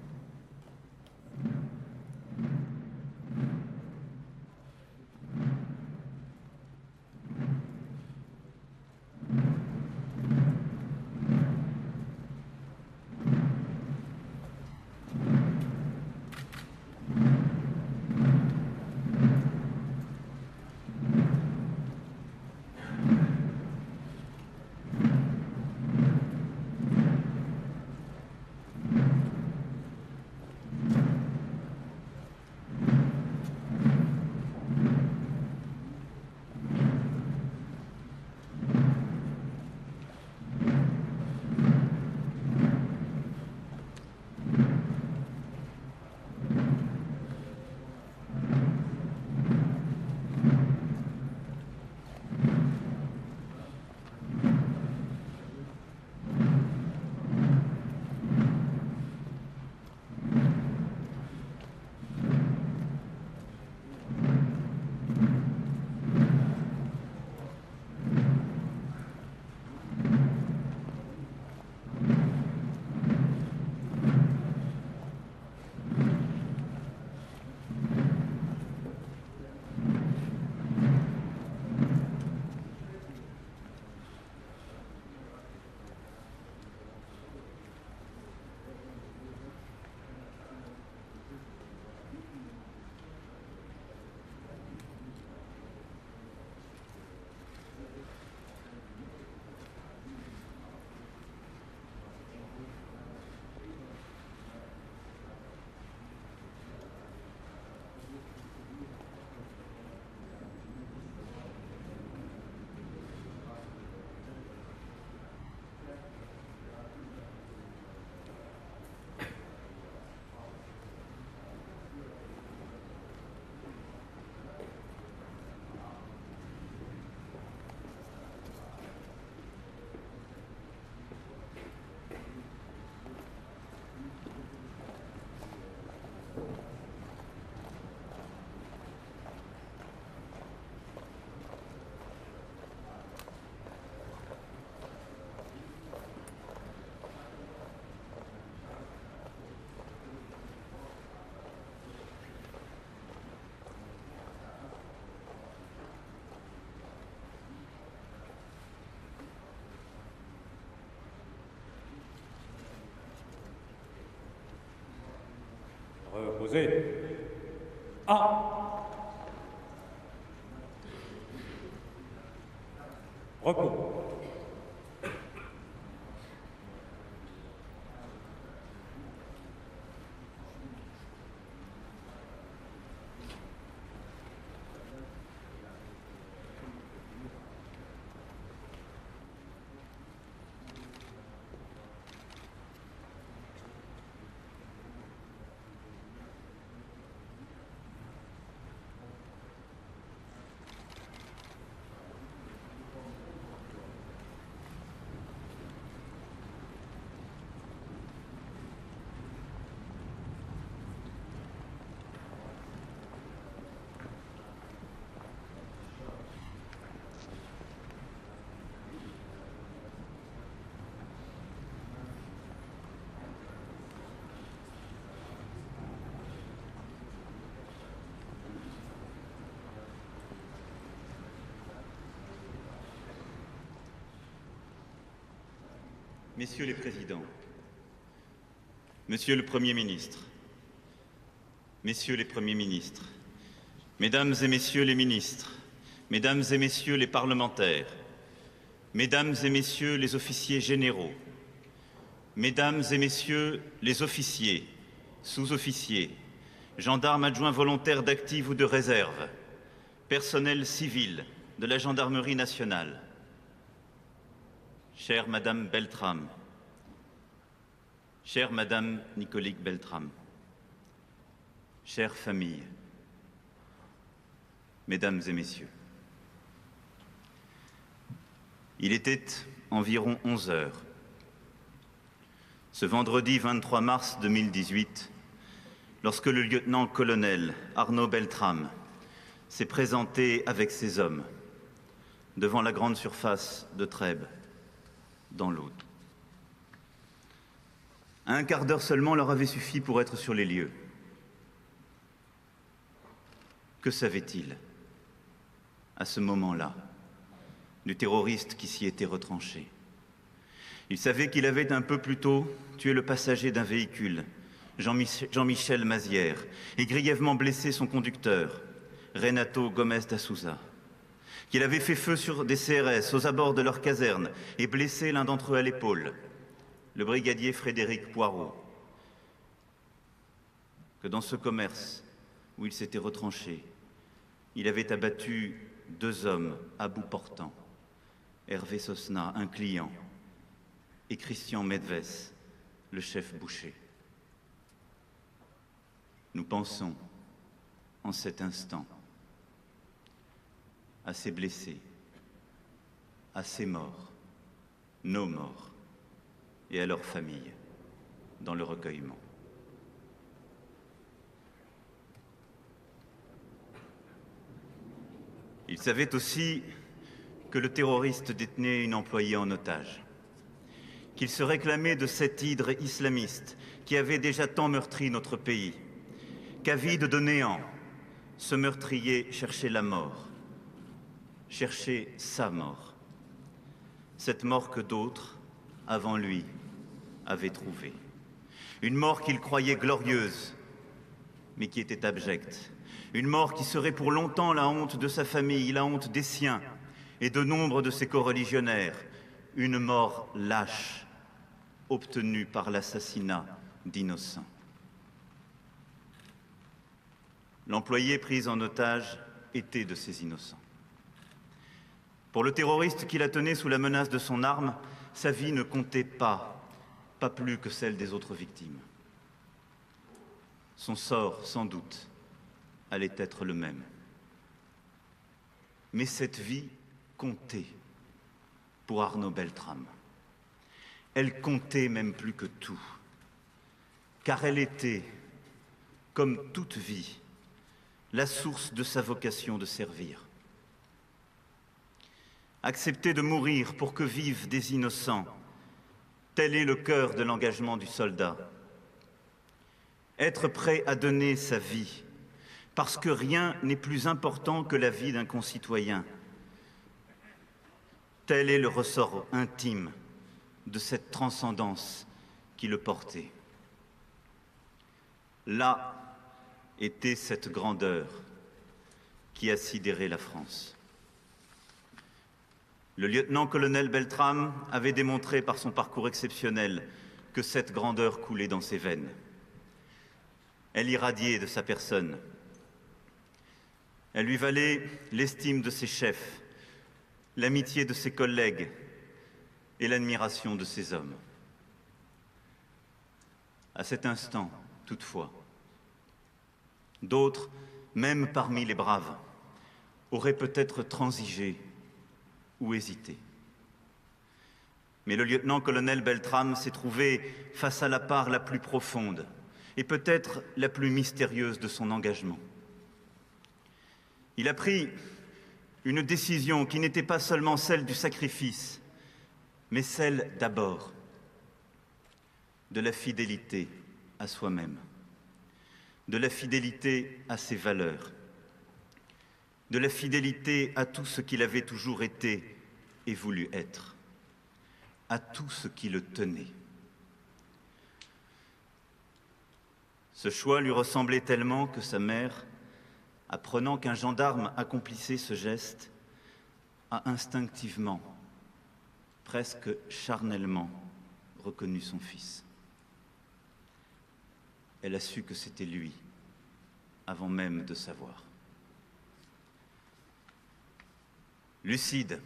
Reposez. Ah. Repos.
Messieurs les présidents, Monsieur le Premier ministre, Messieurs les Premiers ministres, Mesdames et Messieurs les ministres, Mesdames et Messieurs les parlementaires, Mesdames et Messieurs les officiers généraux, Mesdames et Messieurs les officiers, sous-officiers, gendarmes adjoints volontaires d'active ou de réserve, personnel civil de la Gendarmerie nationale, chère Madame Beltrame, chère Madame Nicolique Beltrame, chère famille, Mesdames et Messieurs, il était environ 11 heures. Ce vendredi 23 mars 2018, lorsque le lieutenant-colonel Arnaud Beltrame s'est présenté avec ses hommes devant la grande surface de Trèbes, dans l'Aude. Un quart d'heure seulement leur avait suffi pour être sur les lieux. Que savait-il, à ce moment-là, du terroriste qui s'y était retranché? Il savait qu'il avait un peu plus tôt tué le passager d'un véhicule, Jean-Michel Mazière, et grièvement blessé son conducteur, Renato Gomes da Souza, qu'il avait fait feu sur des CRS aux abords de leur caserne et blessé l'un d'entre eux à l'épaule, le brigadier Frédéric Poirot, que dans ce commerce où il s'était retranché, il avait abattu 2 hommes à bout portant, Hervé Sosna, un client, et Christian Medves, le chef boucher. Nous pensons, en cet instant, à ces blessés, à ces morts, nos morts, et à leurs familles, dans le recueillement. Il savait aussi que le terroriste détenait une employée en otage, qu'il se réclamait de cette hydre islamiste qui avait déjà tant meurtri notre pays, qu'avide de néant, ce meurtrier cherchait la mort, cherchait sa mort, cette mort que d'autres, avant lui, avaient trouvée. Une mort qu'il croyait glorieuse, mais qui était abjecte. Une mort qui serait pour longtemps la honte de sa famille, la honte des siens et de nombre de ses coreligionnaires. Une mort lâche, obtenue par l'assassinat d'innocents. L'employé pris en otage était de ces innocents. Pour le terroriste qui la tenait sous la menace de son arme, sa vie ne comptait pas plus que celle des autres victimes. Son sort, sans doute, allait être le même. Mais cette vie comptait pour Arnaud Beltrame. Elle comptait même plus que tout, car elle était, comme toute vie, la source de sa vocation de servir. Accepter de mourir pour que vivent des innocents, tel est le cœur de l'engagement du soldat. Être prêt à donner sa vie, parce que rien n'est plus important que la vie d'un concitoyen. Tel est le ressort intime de cette transcendance qui le portait. Là était cette grandeur qui a sidéré la France. Le lieutenant-colonel Beltrame avait démontré par son parcours exceptionnel que cette grandeur coulait dans ses veines. Elle irradiait de sa personne. Elle lui valait l'estime de ses chefs, l'amitié de ses collègues et l'admiration de ses hommes. À cet instant, toutefois, d'autres, même parmi les braves, auraient peut-être transigé ou hésité. Mais le lieutenant-colonel Beltrame s'est trouvé face à la part la plus profonde et peut-être la plus mystérieuse de son engagement. Il a pris une décision qui n'était pas seulement celle du sacrifice, mais celle d'abord de la fidélité à soi-même, de la fidélité à ses valeurs, de la fidélité à tout ce qu'il avait toujours été et voulu être, à tout ce qui le tenait. Ce choix lui ressemblait tellement que sa mère, apprenant qu'un gendarme accomplissait ce geste, a instinctivement, presque charnellement, reconnu son fils. Elle a su que c'était lui, avant même de savoir. Lucide,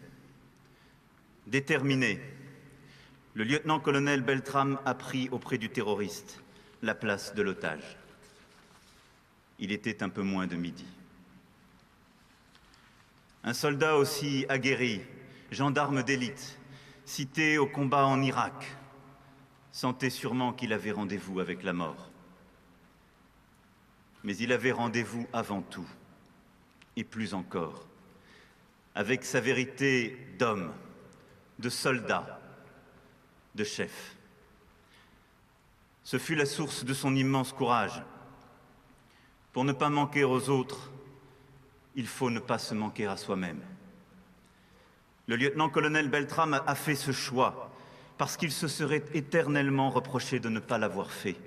déterminé, le lieutenant-colonel Beltrame a pris auprès du terroriste la place de l'otage. Il était un peu moins de midi. Un soldat aussi aguerri, gendarme d'élite, cité au combat en Irak, sentait sûrement qu'il avait rendez-vous avec la mort. Mais il avait rendez-vous avant tout, et plus encore, avec sa vérité d'homme, de soldat, de chef. Ce fut la source de son immense courage. Pour ne pas manquer aux autres, il faut ne pas se manquer à soi-même. Le lieutenant-colonel Beltrame a fait ce choix parce qu'il se serait éternellement reproché de ne pas l'avoir fait.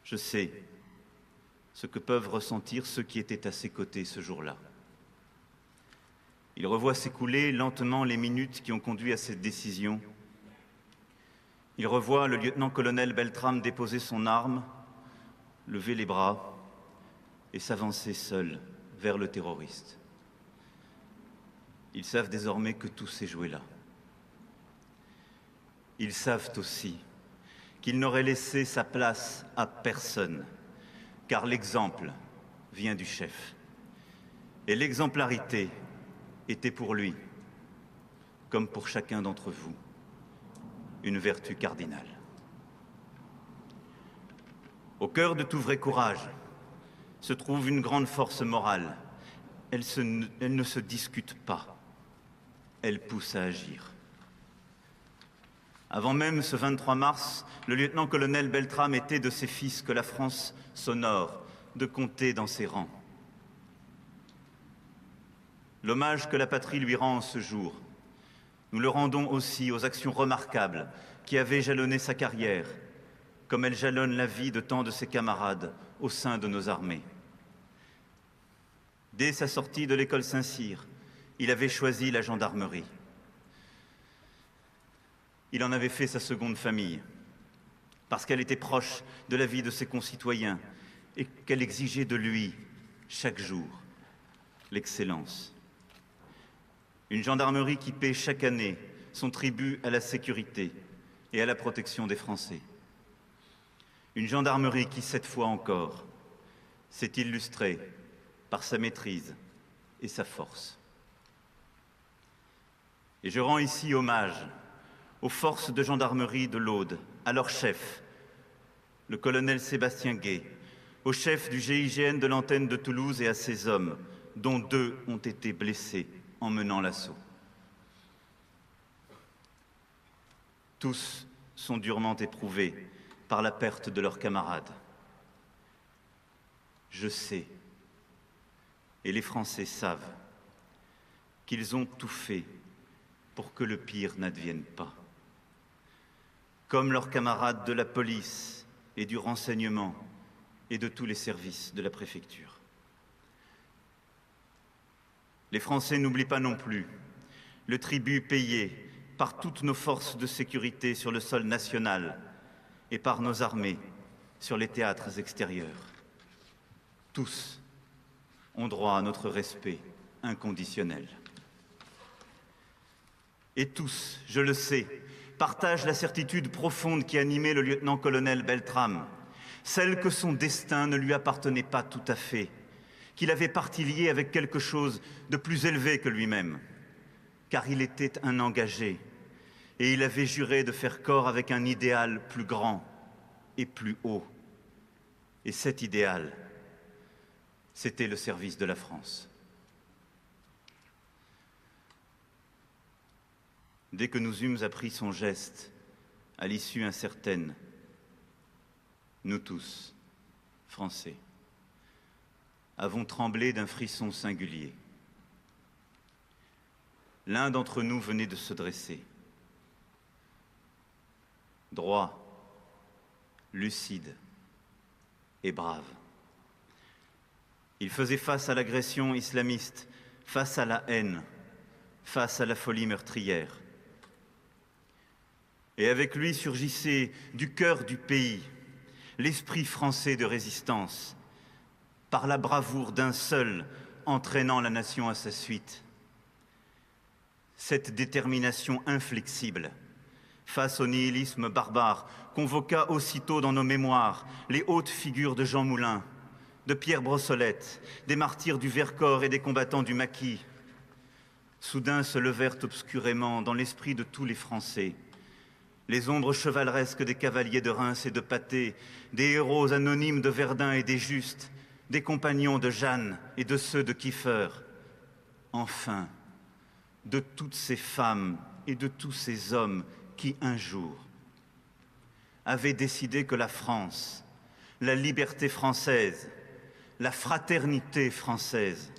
Je sais ce que peuvent ressentir ceux qui étaient à ses côtés ce jour-là. Il revoit s'écouler lentement les minutes qui ont conduit à cette décision. Il revoit le lieutenant-colonel Beltrame déposer son arme, lever les bras et s'avancer seul vers le terroriste. Ils savent désormais que tout s'est joué là. Ils savent aussi qu'il n'aurait laissé sa place à personne, car l'exemple vient du chef. Et l'exemplarité était pour lui, comme pour chacun d'entre vous, une vertu cardinale. Au cœur de tout vrai courage se trouve une grande force morale. Elle ne se discute pas, elle pousse à agir. Avant même ce 23 mars, le lieutenant-colonel Beltrame était de ces fils que la France s'honore de compter dans ses rangs. L'hommage que la patrie lui rend en ce jour, nous le rendons aussi aux actions remarquables qui avaient jalonné sa carrière, comme elles jalonnent la vie de tant de ses camarades au sein de nos armées. Dès sa sortie de l'école Saint-Cyr, il avait choisi la gendarmerie. Il en avait fait sa seconde famille, parce qu'elle était proche de la vie de ses concitoyens et qu'elle exigeait de lui, chaque jour, l'excellence. Une gendarmerie qui paie chaque année son tribut à la sécurité et à la protection des Français. Une gendarmerie qui, cette fois encore, s'est illustrée par sa maîtrise et sa force. Et je rends ici hommage aux forces de gendarmerie de l'Aude, à leur chef, le colonel Sébastien Gué, au chef du GIGN de l'antenne de Toulouse et à ses hommes, dont 2 ont été blessés en menant l'assaut. Tous sont durement éprouvés par la perte de leurs camarades. Je sais, et les Français savent, qu'ils ont tout fait pour que le pire n'advienne pas. Comme leurs camarades de la police et du renseignement et de tous les services de la préfecture. Les Français n'oublient pas non plus le tribut payé par toutes nos forces de sécurité sur le sol national et par nos armées sur les théâtres extérieurs. Tous ont droit à notre respect inconditionnel. Et tous, je le sais, partagent la certitude profonde qui animait le lieutenant-colonel Beltrame, celle que son destin ne lui appartenait pas tout à fait, qu'il avait partie liée avec quelque chose de plus élevé que lui-même, car il était un engagé, et il avait juré de faire corps avec un idéal plus grand et plus haut. Et cet idéal, c'était le service de la France. Dès que nous eûmes appris son geste, à l'issue incertaine, nous tous, Français, avons tremblé d'un frisson singulier. L'un d'entre nous venait de se dresser. Droit, lucide et brave. Il faisait face à l'agression islamiste, face à la haine, face à la folie meurtrière. Et avec lui surgissait du cœur du pays l'esprit français de résistance, par la bravoure d'un seul entraînant la nation à sa suite. Cette détermination inflexible face au nihilisme barbare convoqua aussitôt dans nos mémoires les hautes figures de Jean Moulin, de Pierre Brossolette, des martyrs du Vercors et des combattants du Maquis. Soudain se levèrent obscurément dans l'esprit de tous les Français les ombres chevaleresques des cavaliers de Reims et de Patay, des héros anonymes de Verdun et des Justes, des compagnons de Jeanne et de ceux de Kiefer. Enfin, de toutes ces femmes et de tous ces hommes qui, un jour, avaient décidé que la France, la liberté française, la fraternité française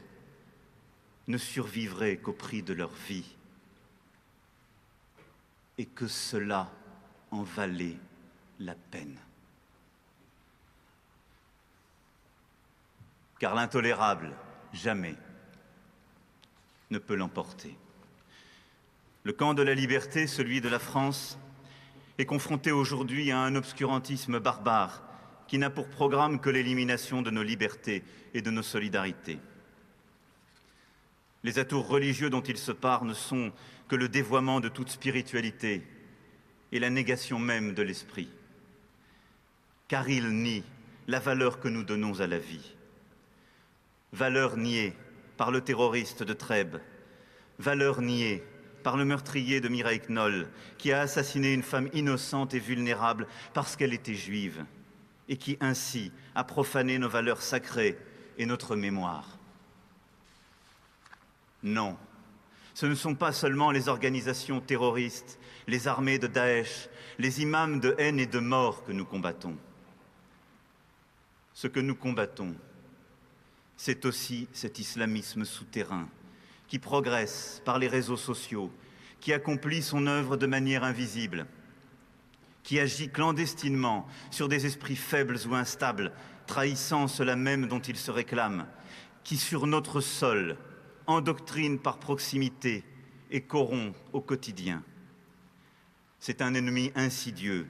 ne survivrait qu'au prix de leur vie et que cela en valait la peine. Car l'intolérable, jamais, ne peut l'emporter. Le camp de la liberté, celui de la France, est confronté aujourd'hui à un obscurantisme barbare qui n'a pour programme que l'élimination de nos libertés et de nos solidarités. Les atours religieux dont il se pare ne sont que le dévoiement de toute spiritualité et la négation même de l'esprit. Car il nie la valeur que nous donnons à la vie. Valeur niée par le terroriste de Trèbes, valeur niée par le meurtrier de Mireille Knoll, qui a assassiné une femme innocente et vulnérable parce qu'elle était juive, et qui ainsi a profané nos valeurs sacrées et notre mémoire. Non, ce ne sont pas seulement les organisations terroristes, les armées de Daesh, les imams de haine et de mort que nous combattons. Ce que nous combattons, c'est aussi cet islamisme souterrain qui progresse par les réseaux sociaux, qui accomplit son œuvre de manière invisible, qui agit clandestinement sur des esprits faibles ou instables, trahissant ceux-là même dont il se réclame, qui sur notre sol endoctrine par proximité et corrompt au quotidien. C'est un ennemi insidieux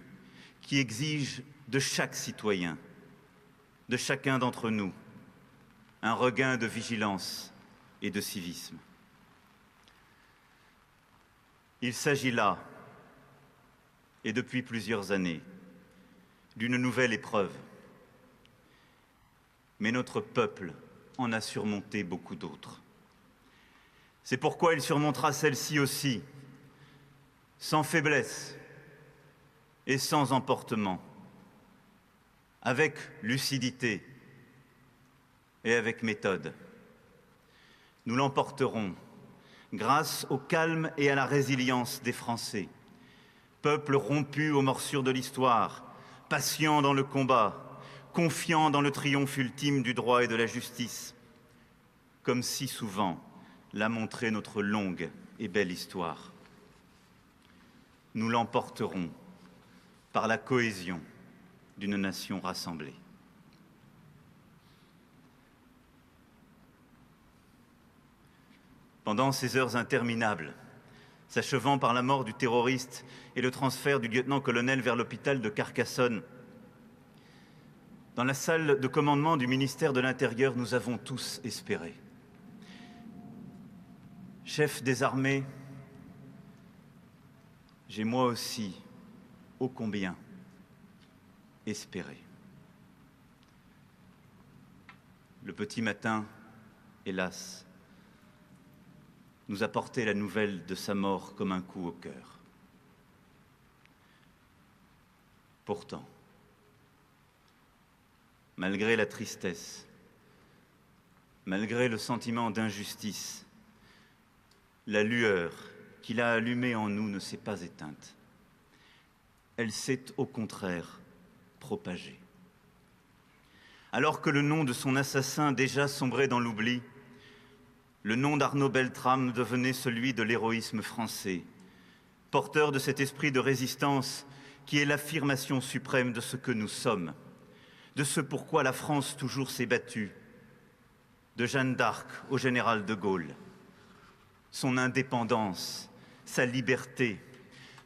qui exige de chaque citoyen, de chacun d'entre nous, un regain de vigilance et de civisme. Il s'agit là, et depuis plusieurs années, d'une nouvelle épreuve. Mais notre peuple en a surmonté beaucoup d'autres. C'est pourquoi il surmontera celle-ci aussi, sans faiblesse et sans emportement, avec lucidité et avec méthode. Nous l'emporterons grâce au calme et à la résilience des Français, peuple rompu aux morsures de l'histoire, patient dans le combat, confiant dans le triomphe ultime du droit et de la justice, comme si souvent l'a montré notre longue et belle histoire. Nous l'emporterons par la cohésion, d'une nation rassemblée. Pendant ces heures interminables, s'achevant par la mort du terroriste et le transfert du lieutenant-colonel vers l'hôpital de Carcassonne, dans la salle de commandement du ministère de l'Intérieur, nous avons tous espéré. Chef des armées, j'ai moi aussi, ô combien, espéré. Le petit matin, hélas, nous apportait la nouvelle de sa mort comme un coup au cœur. Pourtant, malgré la tristesse, malgré le sentiment d'injustice, la lueur qu'il a allumée en nous ne s'est pas éteinte. Elle s'est au contraire propagée. Alors que le nom de son assassin déjà sombrait dans l'oubli, le nom d'Arnaud Beltrame devenait celui de l'héroïsme français, porteur de cet esprit de résistance qui est l'affirmation suprême de ce que nous sommes, de ce pourquoi la France toujours s'est battue, de Jeanne d'Arc au général de Gaulle. Son indépendance, sa liberté,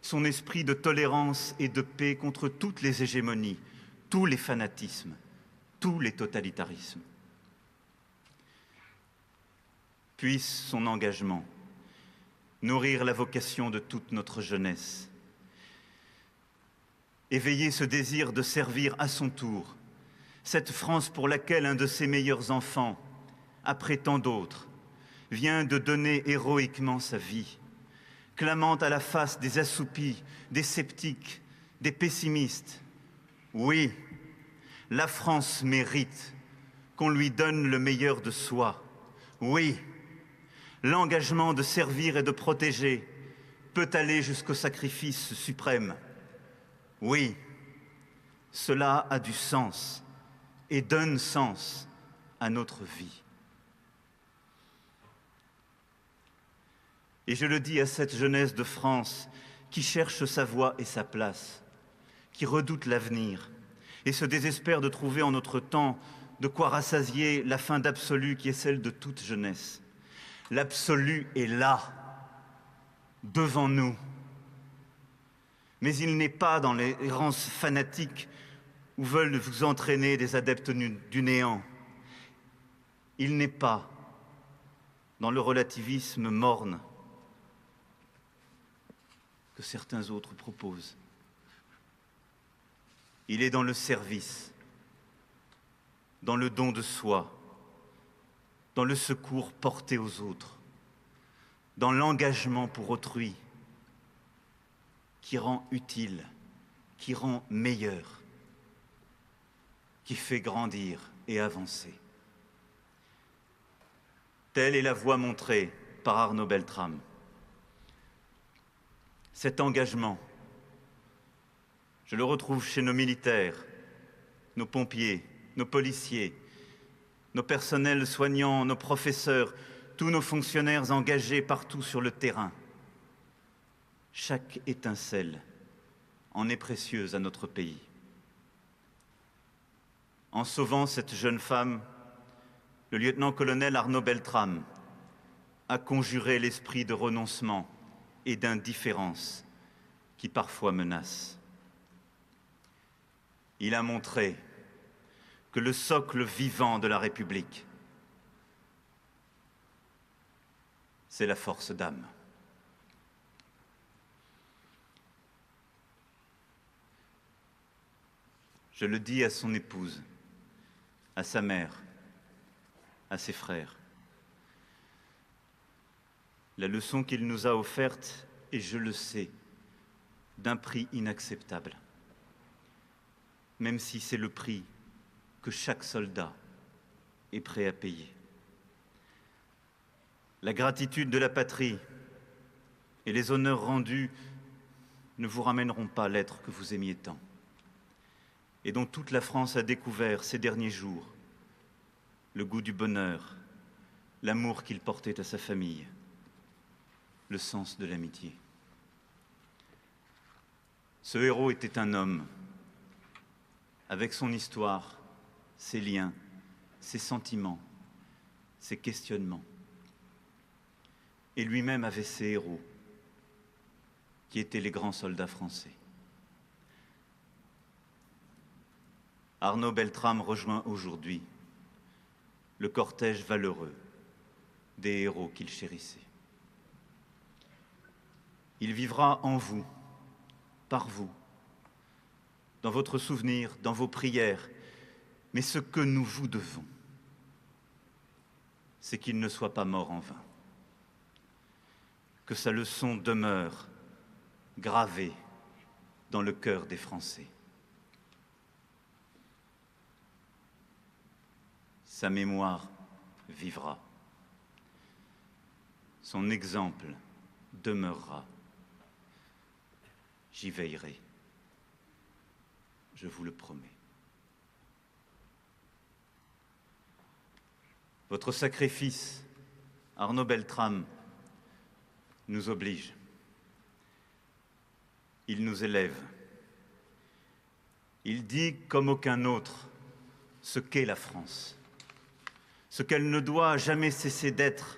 son esprit de tolérance et de paix contre toutes les hégémonies, tous les fanatismes, tous les totalitarismes. Puisse son engagement nourrir la vocation de toute notre jeunesse, éveiller ce désir de servir à son tour cette France pour laquelle un de ses meilleurs enfants, après tant d'autres, vient de donner héroïquement sa vie, clamant à la face des assoupis, des sceptiques, des pessimistes. Oui, la France mérite qu'on lui donne le meilleur de soi. Oui, l'engagement de servir et de protéger peut aller jusqu'au sacrifice suprême. Oui, cela a du sens et donne sens à notre vie. Et je le dis à cette jeunesse de France qui cherche sa voie et sa place, qui redoute l'avenir et se désespère de trouver en notre temps de quoi rassasier la fin d'absolu qui est celle de toute jeunesse. L'absolu est là, devant nous. Mais il n'est pas dans l'errance fanatique où veulent vous entraîner des adeptes du néant. Il n'est pas dans le relativisme morne que certains autres proposent. Il est dans le service, dans le don de soi, dans le secours porté aux autres, dans l'engagement pour autrui, qui rend utile, qui rend meilleur, qui fait grandir et avancer. Telle est la voie montrée par Arnaud Beltrame. Cet engagement, je le retrouve chez nos militaires, nos pompiers, nos policiers, nos personnels soignants, nos professeurs, tous nos fonctionnaires engagés partout sur le terrain. Chaque étincelle en est précieuse à notre pays. En sauvant cette jeune femme, le lieutenant-colonel Arnaud Beltrame a conjuré l'esprit de renoncement et d'indifférence qui parfois menace. Il a montré que le socle vivant de la République, c'est la force d'âme. Je le dis à son épouse, à sa mère, à ses frères. La leçon qu'il nous a offerte est, je le sais, d'un prix inacceptable, même si c'est le prix que chaque soldat est prêt à payer. La gratitude de la patrie et les honneurs rendus ne vous ramèneront pas l'être que vous aimiez tant et dont toute la France a découvert ces derniers jours le goût du bonheur, l'amour qu'il portait à sa famille, le sens de l'amitié. Ce héros était un homme, avec son histoire, ses liens, ses sentiments, ses questionnements. Et lui-même avait ses héros, qui étaient les grands soldats français. Arnaud Beltrame rejoint aujourd'hui le cortège valeureux des héros qu'il chérissait. Il vivra en vous, par vous, dans votre souvenir, dans vos prières. Mais ce que nous vous devons, c'est qu'il ne soit pas mort en vain. Que sa leçon demeure gravée dans le cœur des Français. Sa mémoire vivra. Son exemple demeurera. J'y veillerai. Je vous le promets. Votre sacrifice, Arnaud Beltrame, nous oblige. Il nous élève. Il dit, comme aucun autre, ce qu'est la France, ce qu'elle ne doit jamais cesser d'être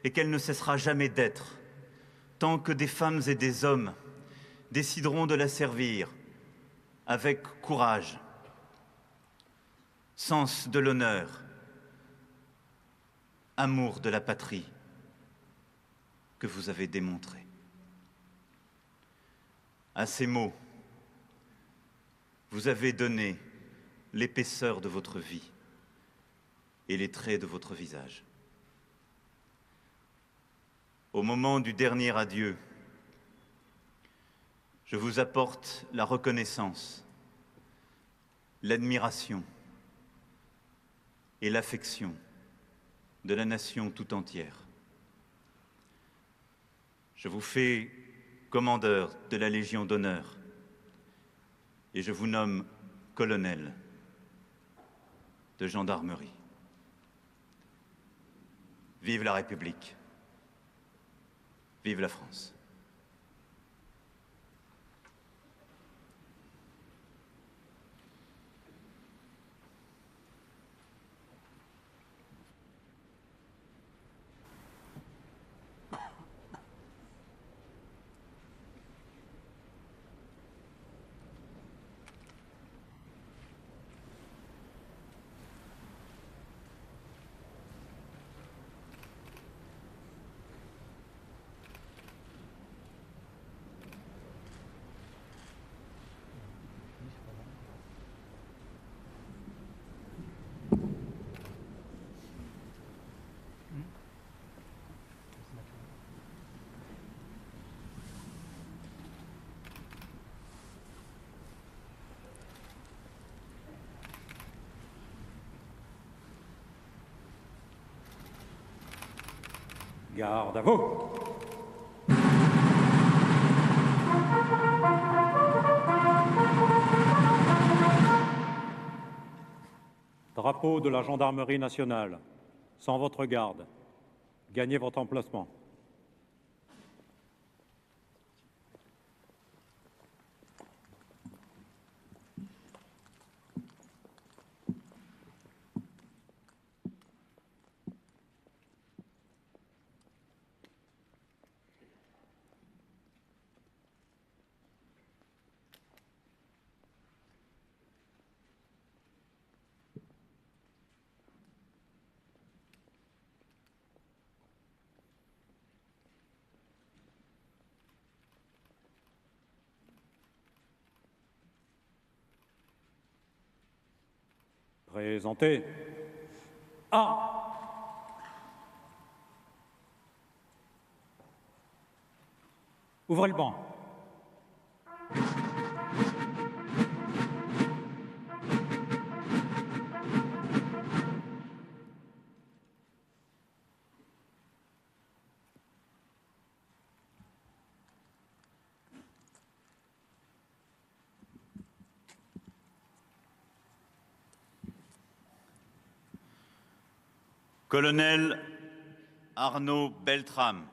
et qu'elle ne cessera jamais d'être, tant que des femmes et des hommes décideront de la servir avec courage, sens de l'honneur, amour de la patrie que vous avez démontré. À ces mots, vous avez donné l'épaisseur de votre vie et les traits de votre visage. Au moment du dernier adieu, je vous apporte la reconnaissance, l'admiration et l'affection de la nation tout entière. Je vous fais commandeur de la Légion d'honneur et je vous nomme colonel de gendarmerie. Vive la République, vive la France.
Garde à vous. Drapeau de la gendarmerie nationale, sans votre garde, gagnez votre emplacement. Présentez. A. Ouvrez le banc.
Colonel Arnaud Beltrame,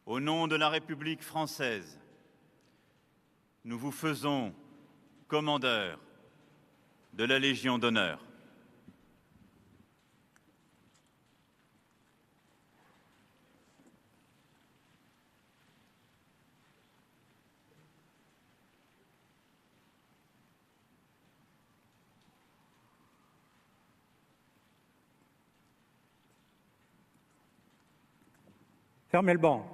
au nom de la République française, nous vous faisons commandeur de la Légion d'honneur.
Fermez le banc.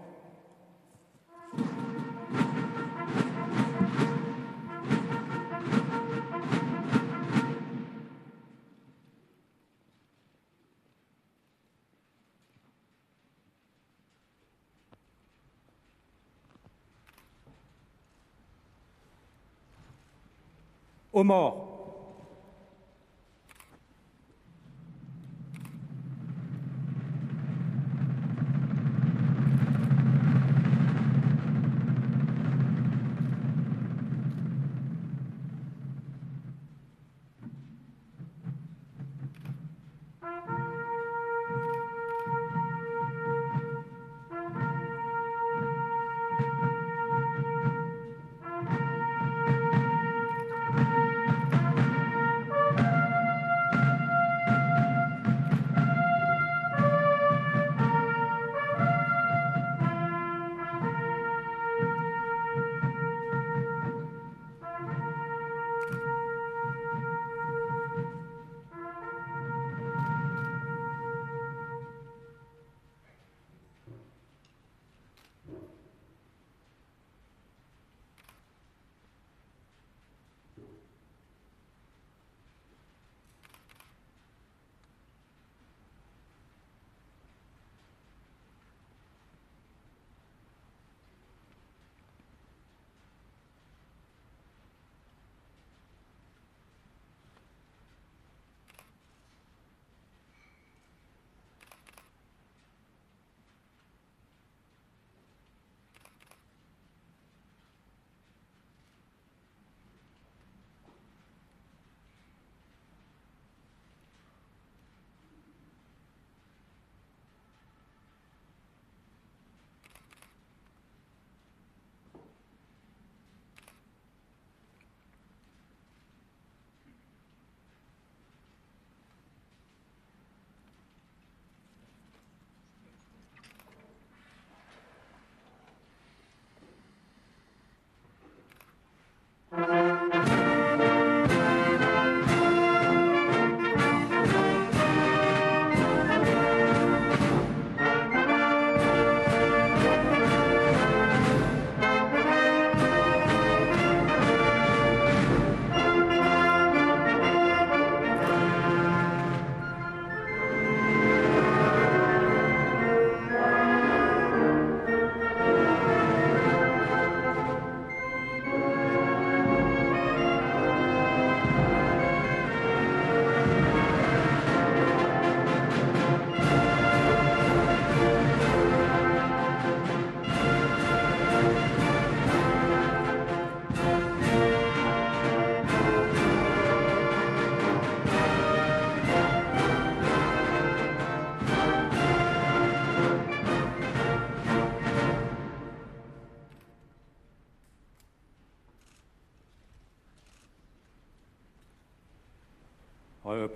Aux morts.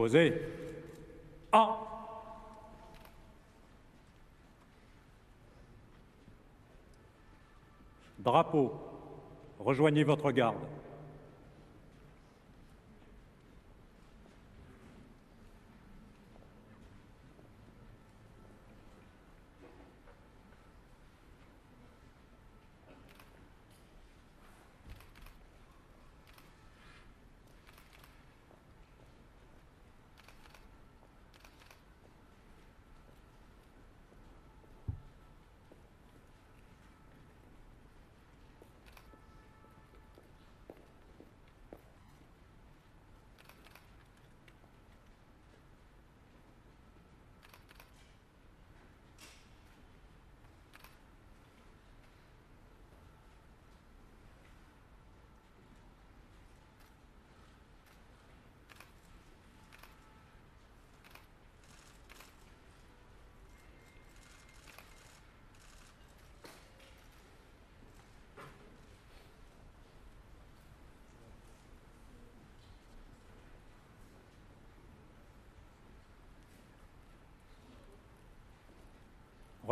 Reposez. Ah. Drapeau, rejoignez votre garde.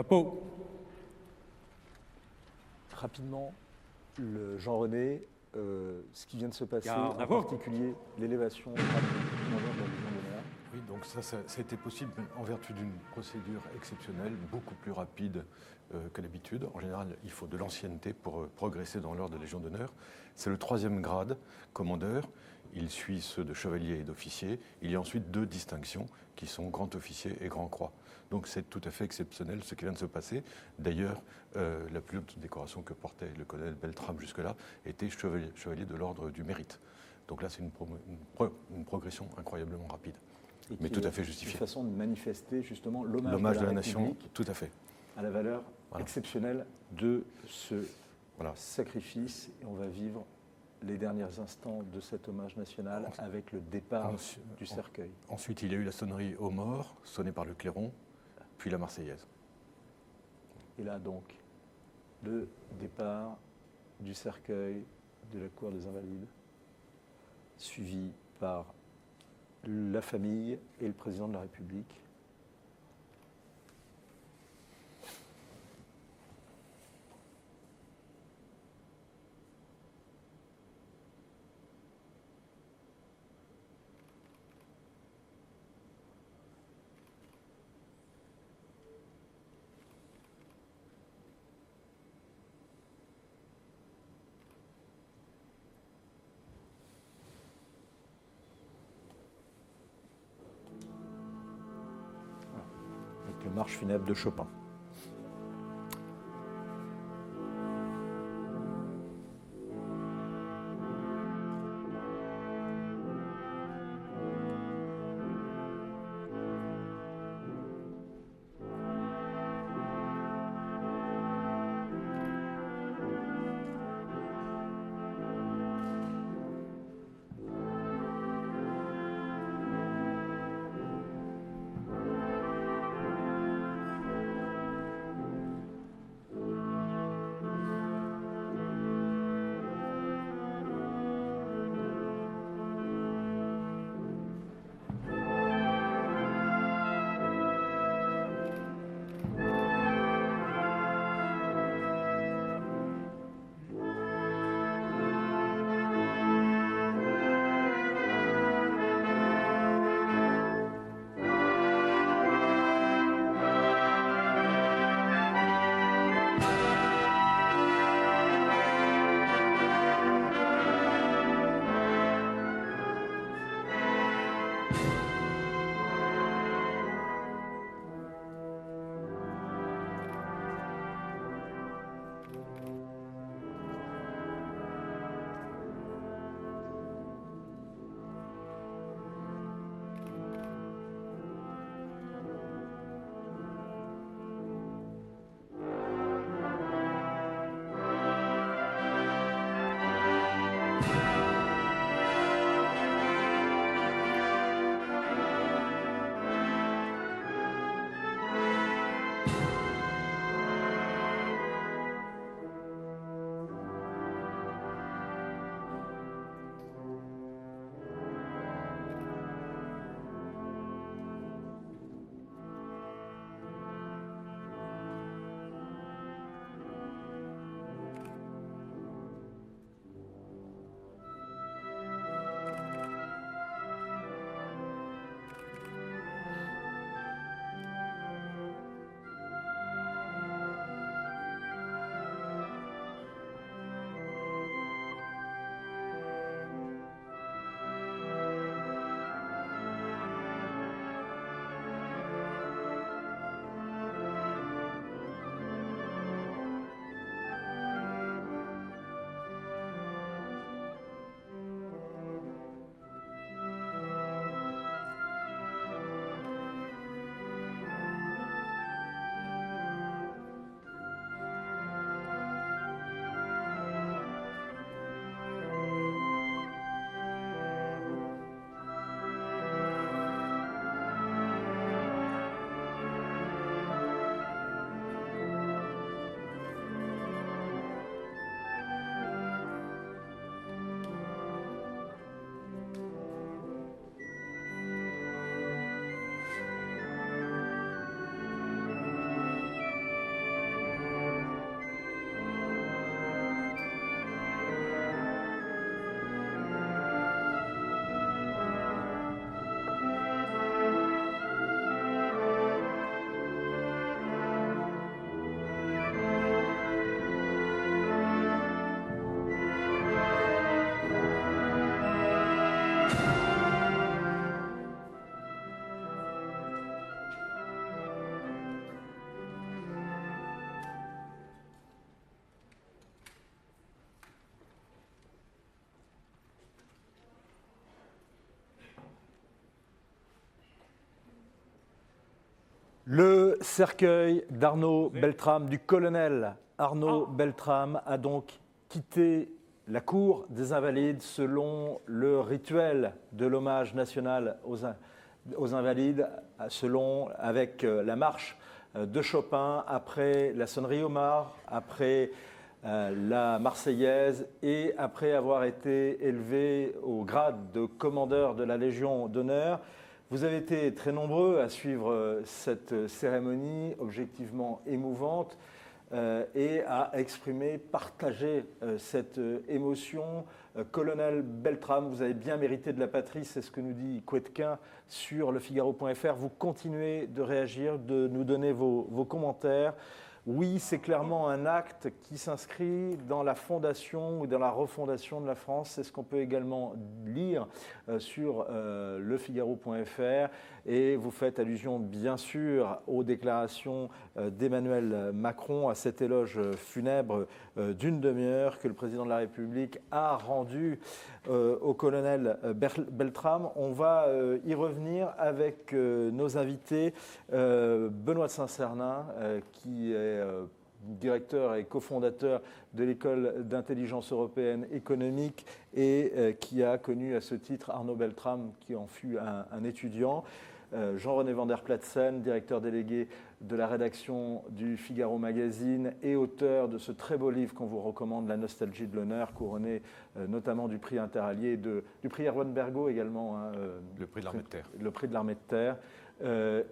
Repos.
Rapidement, Jean-René, ce qui vient de se passer,
Garde à
en
vous.
particulier l'élévation du commandant de la Légion d'honneur.
Oui, donc ça a été possible en vertu d'une procédure exceptionnelle, beaucoup plus rapide que d'habitude. En général, il faut de l'ancienneté pour progresser dans l'ordre de Légion d'honneur. C'est le 3e grade, commandeur. Il suit ceux de chevalier et d'officier. Il y a ensuite 2 distinctions qui sont grand officier et grand croix. Donc c'est tout à fait exceptionnel ce qui vient de se passer. D'ailleurs, la plus haute décoration que portait le colonel Beltrame jusque-là était chevalier de l'ordre du mérite. Donc là, c'est une progression incroyablement rapide. Mais tout à fait justifiée.
Une façon de manifester justement l'hommage
L'hommage de la nation,
République
tout à fait.
à la valeur exceptionnelle de ce
Voilà.
sacrifice. Et on va vivre les derniers instants de cet hommage national avec le départ du cercueil.
Ensuite, il y a eu la sonnerie aux morts, sonnée par le clairon, puis la Marseillaise.
Et là donc, le départ du cercueil de la cour des Invalides, suivi par la famille et le président de la République. Avec le marche funèbre de Chopin. Le cercueil d'Arnaud Beltrame, du colonel Arnaud Beltrame, a donc quitté la cour des Invalides selon le rituel de l'hommage national aux Invalides, avec la marche de Chopin, après la sonnerie Homard, après la Marseillaise et après avoir été élevé au grade de commandeur de la Légion d'honneur. Vous avez été très nombreux à suivre cette cérémonie objectivement émouvante et à exprimer, partager cette émotion. Colonel Beltrame, vous avez bien mérité de la patrie, c'est ce que nous dit Couetquin sur lefigaro.fr. Vous continuez de réagir, de nous donner vos commentaires. Oui, c'est clairement un acte qui s'inscrit dans la fondation ou dans la refondation de la France. C'est ce qu'on peut également lire sur lefigaro.fr. Et vous faites allusion, bien sûr, aux déclarations d'Emmanuel Macron, à cet éloge funèbre d'une demi-heure que le président de la République a rendu au colonel Beltrame. On va y revenir avec nos invités. Benoît de Saint-Cernin, qui est directeur et cofondateur de l'école d'intelligence européenne économique et qui a connu à ce titre Arnaud Beltrame, qui en fut un étudiant. Jean-René van der Platsen, directeur délégué de la rédaction du Figaro Magazine et auteur de ce très beau livre qu'on vous recommande, La nostalgie de l'honneur, couronné notamment du prix Interallié, du prix Erwan Bergo également.
Le prix de l'Armée de Terre.
Le prix de l'Armée de Terre.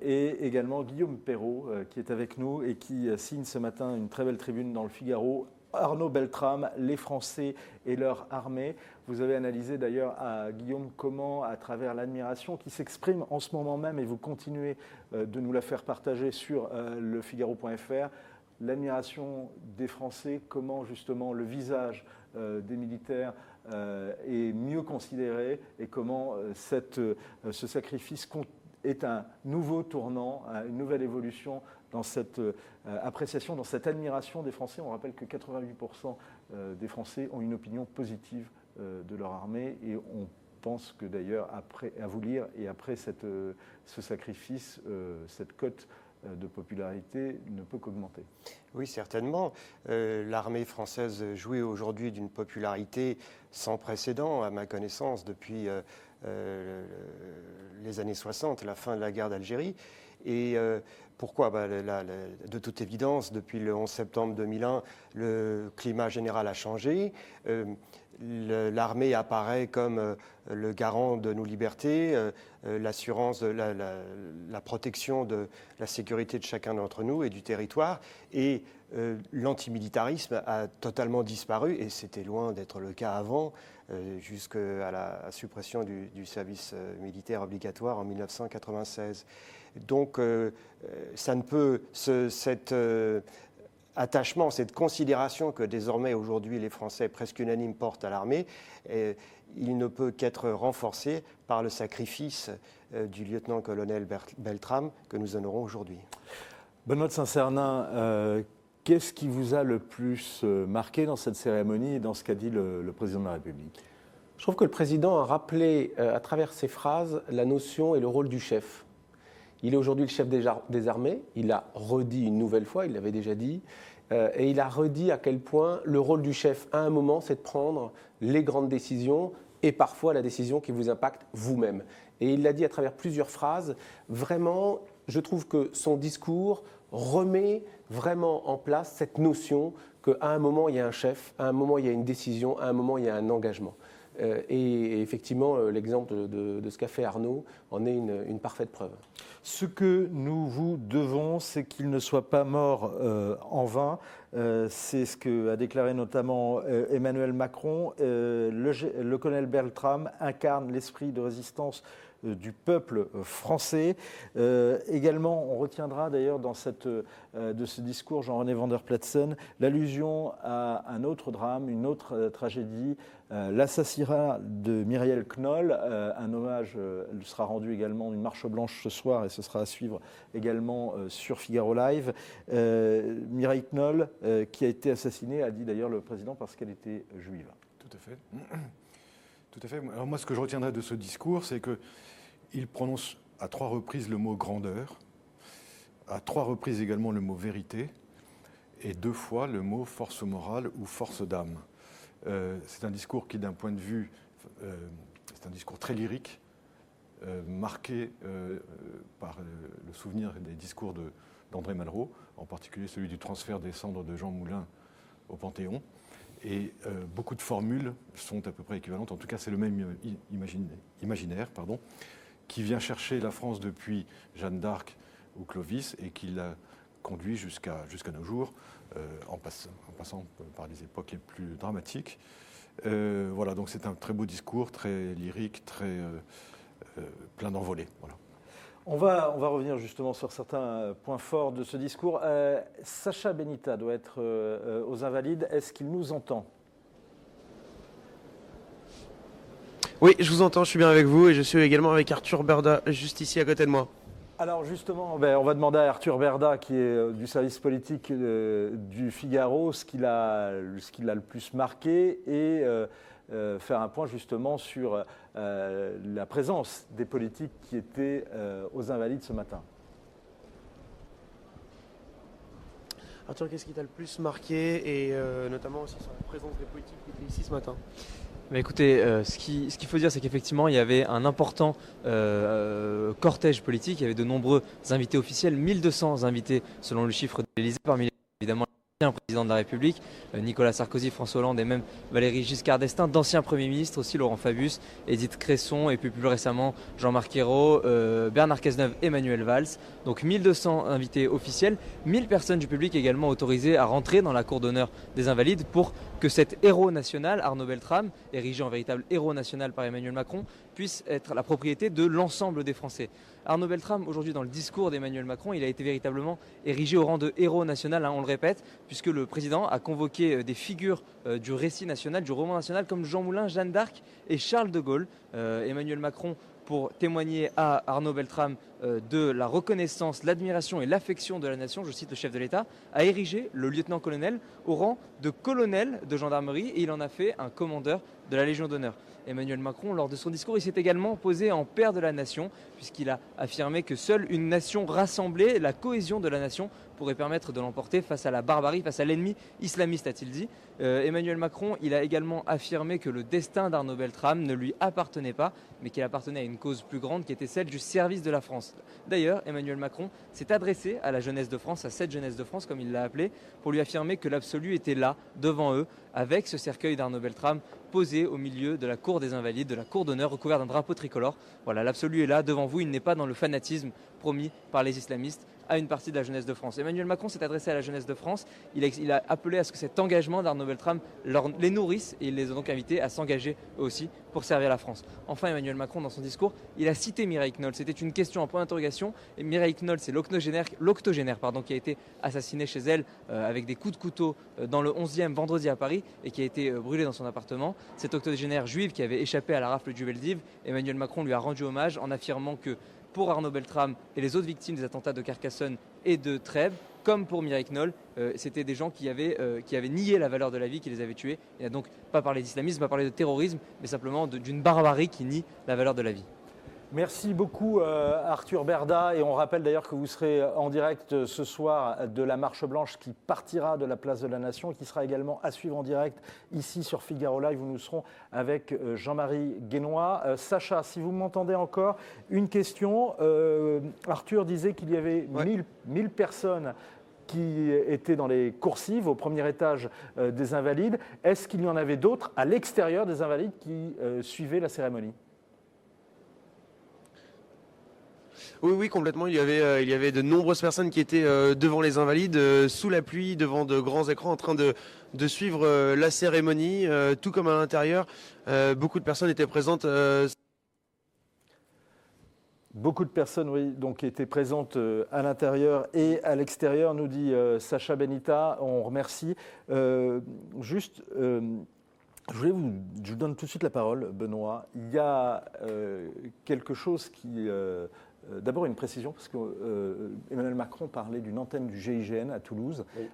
Et également Guillaume Perrault, qui est avec nous et qui signe ce matin une très belle tribune dans le Figaro. Arnaud Beltrame, les Français et leur armée. Vous avez analysé d'ailleurs à Guillaume comment, à travers l'admiration qui s'exprime en ce moment même, et vous continuez de nous la faire partager sur lefigaro.fr, l'admiration des Français, comment justement le visage des militaires est mieux considéré et comment ce sacrifice est un nouveau tournant, une nouvelle évolution dans cette appréciation, dans cette admiration des Français. On rappelle que 88% des Français ont une opinion positive de leur armée et on pense que d'ailleurs, à vous lire et après ce sacrifice, cette cote de popularité ne peut qu'augmenter.
Oui, certainement. L'armée française jouit aujourd'hui d'une popularité sans précédent, à ma connaissance, depuis les années 60, la fin de la guerre d'Algérie. Et pourquoi ? De toute évidence, depuis le 11 septembre 2001, le climat général a changé. L'armée apparaît comme le garant de nos libertés, l'assurance, la protection de la sécurité de chacun d'entre nous et du territoire. Et l'antimilitarisme a totalement disparu, et c'était loin d'être le cas avant, jusqu'à la suppression du service militaire obligatoire en 1996. Donc, ça ne peut, cet attachement, cette considération que désormais aujourd'hui les Français presque unanimes portent à l'armée, il ne peut qu'être renforcé par le sacrifice du lieutenant-colonel Beltrame que nous honorons aujourd'hui.
Benoît de Saint-Cernin, qu'est-ce qui vous a le plus marqué dans cette cérémonie et dans ce qu'a dit le président de la République ?
Je trouve que le président a rappelé à travers ses phrases la notion et le rôle du chef. Il est aujourd'hui le chef des armées, il l'a redit une nouvelle fois, il l'avait déjà dit, et il a redit à quel point le rôle du chef, à un moment, c'est de prendre les grandes décisions et parfois la décision qui vous impacte vous-même. Et il l'a dit à travers plusieurs phrases. Vraiment, je trouve que son discours remet vraiment en place cette notion qu'à un moment, il y a un chef, à un moment, il y a une décision, à un moment, il y a un engagement. Et effectivement, l'exemple de ce qu'a fait Arnaud en est une parfaite preuve.
Ce que nous vous devons, c'est qu'il ne soit pas mort en vain. C'est ce qu'a déclaré notamment Emmanuel Macron. Le colonel Beltrame incarne l'esprit de résistance du peuple français. Également, on retiendra d'ailleurs de ce discours, Jean-René van der Platsen, l'allusion à un autre drame, une autre tragédie, l'assassinat de Myriel Knoll. Un hommage sera rendu également, une marche blanche ce soir, et ce sera à suivre également sur Figaro Live. Myriel Knoll, qui a été assassinée, a dit d'ailleurs le président, parce qu'elle était juive.
Tout à fait. Tout à fait. Alors moi, ce que je retiendrai de ce discours, c'est qu'il prononce à 3 reprises le mot grandeur, à 3 reprises également le mot vérité et 2 fois le mot force morale ou force d'âme. C'est un discours qui, d'un point de vue, c'est un discours très lyrique, marqué par le souvenir des discours d'André Malraux, en particulier celui du transfert des cendres de Jean Moulin au Panthéon. Et beaucoup de formules sont à peu près équivalentes, en tout cas c'est le même imaginaire, qui vient chercher la France depuis Jeanne d'Arc ou Clovis et qui l'a conduit jusqu'à nos jours, en passant par les époques les plus dramatiques. Voilà, donc c'est un très beau discours, très lyrique, très plein d'envolées. Voilà.
On va revenir justement sur certains points forts de ce discours. Sacha Benita doit être aux Invalides. Est-ce qu'il nous entend ?
Oui, je vous entends, je suis bien avec vous et je suis également avec Arthur Berda, juste ici à côté de moi.
Alors justement, on va demander à Arthur Berda, qui est du service politique du Figaro, ce qui l'a le plus marqué et faire un point justement sur la présence des politiques qui étaient aux Invalides ce matin.
Arthur, qu'est-ce qui t'a le plus marqué et notamment aussi sur la présence des politiques qui étaient ici ce matin ?
Mais écoutez, ce qu'il faut dire, c'est qu'effectivement, il y avait un important cortège politique. Il y avait de nombreux invités officiels, 1200 invités selon le chiffre de l'Élysée, parmi les évidemment l'ancien président de la République, Nicolas Sarkozy, François Hollande et même Valéry Giscard d'Estaing, d'anciens premiers ministres aussi, Laurent Fabius, Édith Cresson et puis plus récemment Jean-Marc Ayrault, Bernard Cazeneuve et Manuel Valls. Donc 1200 invités officiels, 1000 personnes du public également autorisées à rentrer dans la cour d'honneur des Invalides pour que cet héros national, Arnaud Beltrame, érigé en véritable héros national par Emmanuel Macron, puisse être la propriété de l'ensemble des Français. Arnaud Beltrame, aujourd'hui dans le discours d'Emmanuel Macron, il a été véritablement érigé au rang de héros national, on le répète, puisque le président a convoqué des figures du récit national, du roman national, comme Jean Moulin, Jeanne d'Arc et Charles de Gaulle. Emmanuel Macron, pour témoigner à Arnaud Beltrame de la reconnaissance, l'admiration et l'affection de la nation, je cite le chef de l'État, a érigé le lieutenant-colonel au rang de colonel de gendarmerie et il en a fait un commandeur de la Légion d'honneur. Emmanuel Macron, lors de son discours, il s'est également posé en père de la nation, puisqu'il a affirmé que seule une nation rassemblée, la cohésion de la nation, pourrait permettre de l'emporter face à la barbarie, face à l'ennemi islamiste, a-t-il dit. Emmanuel Macron, il a également affirmé que le destin d'Arnaud Beltrame ne lui appartenait pas, mais qu'il appartenait à une cause plus grande qui était celle du service de la France. D'ailleurs, Emmanuel Macron s'est adressé à la jeunesse de France, à cette jeunesse de France, comme il l'a appelé, pour lui affirmer que l'absolu était là, devant eux, avec ce cercueil d'Arnaud Beltrame posé au milieu de la cour des Invalides, de la cour d'honneur recouvert d'un drapeau tricolore. Voilà, l'absolu est là, devant vous, il n'est pas dans le fanatisme promis par les islamistes à une partie de la jeunesse de France. Emmanuel Macron s'est adressé à la jeunesse de France, il a appelé à ce que cet engagement d'Arnaud Beltrame les nourrisse et il les a donc invités à s'engager eux aussi pour servir la France. Enfin, Emmanuel Macron, dans son discours, il a cité Mireille Knoll. C'était une question en point d'interrogation. Et Mireille Knoll, c'est l'octogénaire qui a été assassiné chez elle avec des coups de couteau dans le 11e vendredi à Paris et qui a été brûlé dans son appartement. Cette octogénaire juive qui avait échappé à la rafle du Veldiv, Emmanuel Macron lui a rendu hommage en affirmant que pour Arnaud Beltrame et les autres victimes des attentats de Carcassonne et de Trèbes, comme pour Mireille Knoll, c'était des gens qui avaient nié la valeur de la vie, qui les avaient tués. Il n'a donc pas parlé d'islamisme, pas parlé de terrorisme, mais simplement d'une barbarie qui nie la valeur de la vie.
Merci beaucoup Arthur Berda et on rappelle d'ailleurs que vous serez en direct ce soir de la Marche Blanche qui partira de la Place de la Nation et qui sera également à suivre en direct ici sur Figaro Live où nous serons avec Jean-Marie Guénois. Sacha, si vous m'entendez encore, une question. Arthur disait qu'il y avait 1000 personnes qui étaient dans les coursives au premier étage des Invalides. Est-ce qu'il y en avait d'autres à l'extérieur des Invalides qui suivaient la cérémonie ?
Oui, complètement. Il y avait de nombreuses personnes qui étaient devant les Invalides, sous la pluie, devant de grands écrans, en train de suivre la cérémonie, tout comme à l'intérieur. Beaucoup de personnes étaient présentes.
Beaucoup de personnes, oui, donc étaient présentes à l'intérieur et à l'extérieur, nous dit Sacha Benita. On remercie. Je vous donne tout de suite la parole, Benoît. Il y a quelque chose qui D'abord une précision, parce que Emmanuel Macron parlait d'une antenne du GIGN à Toulouse.
Oui.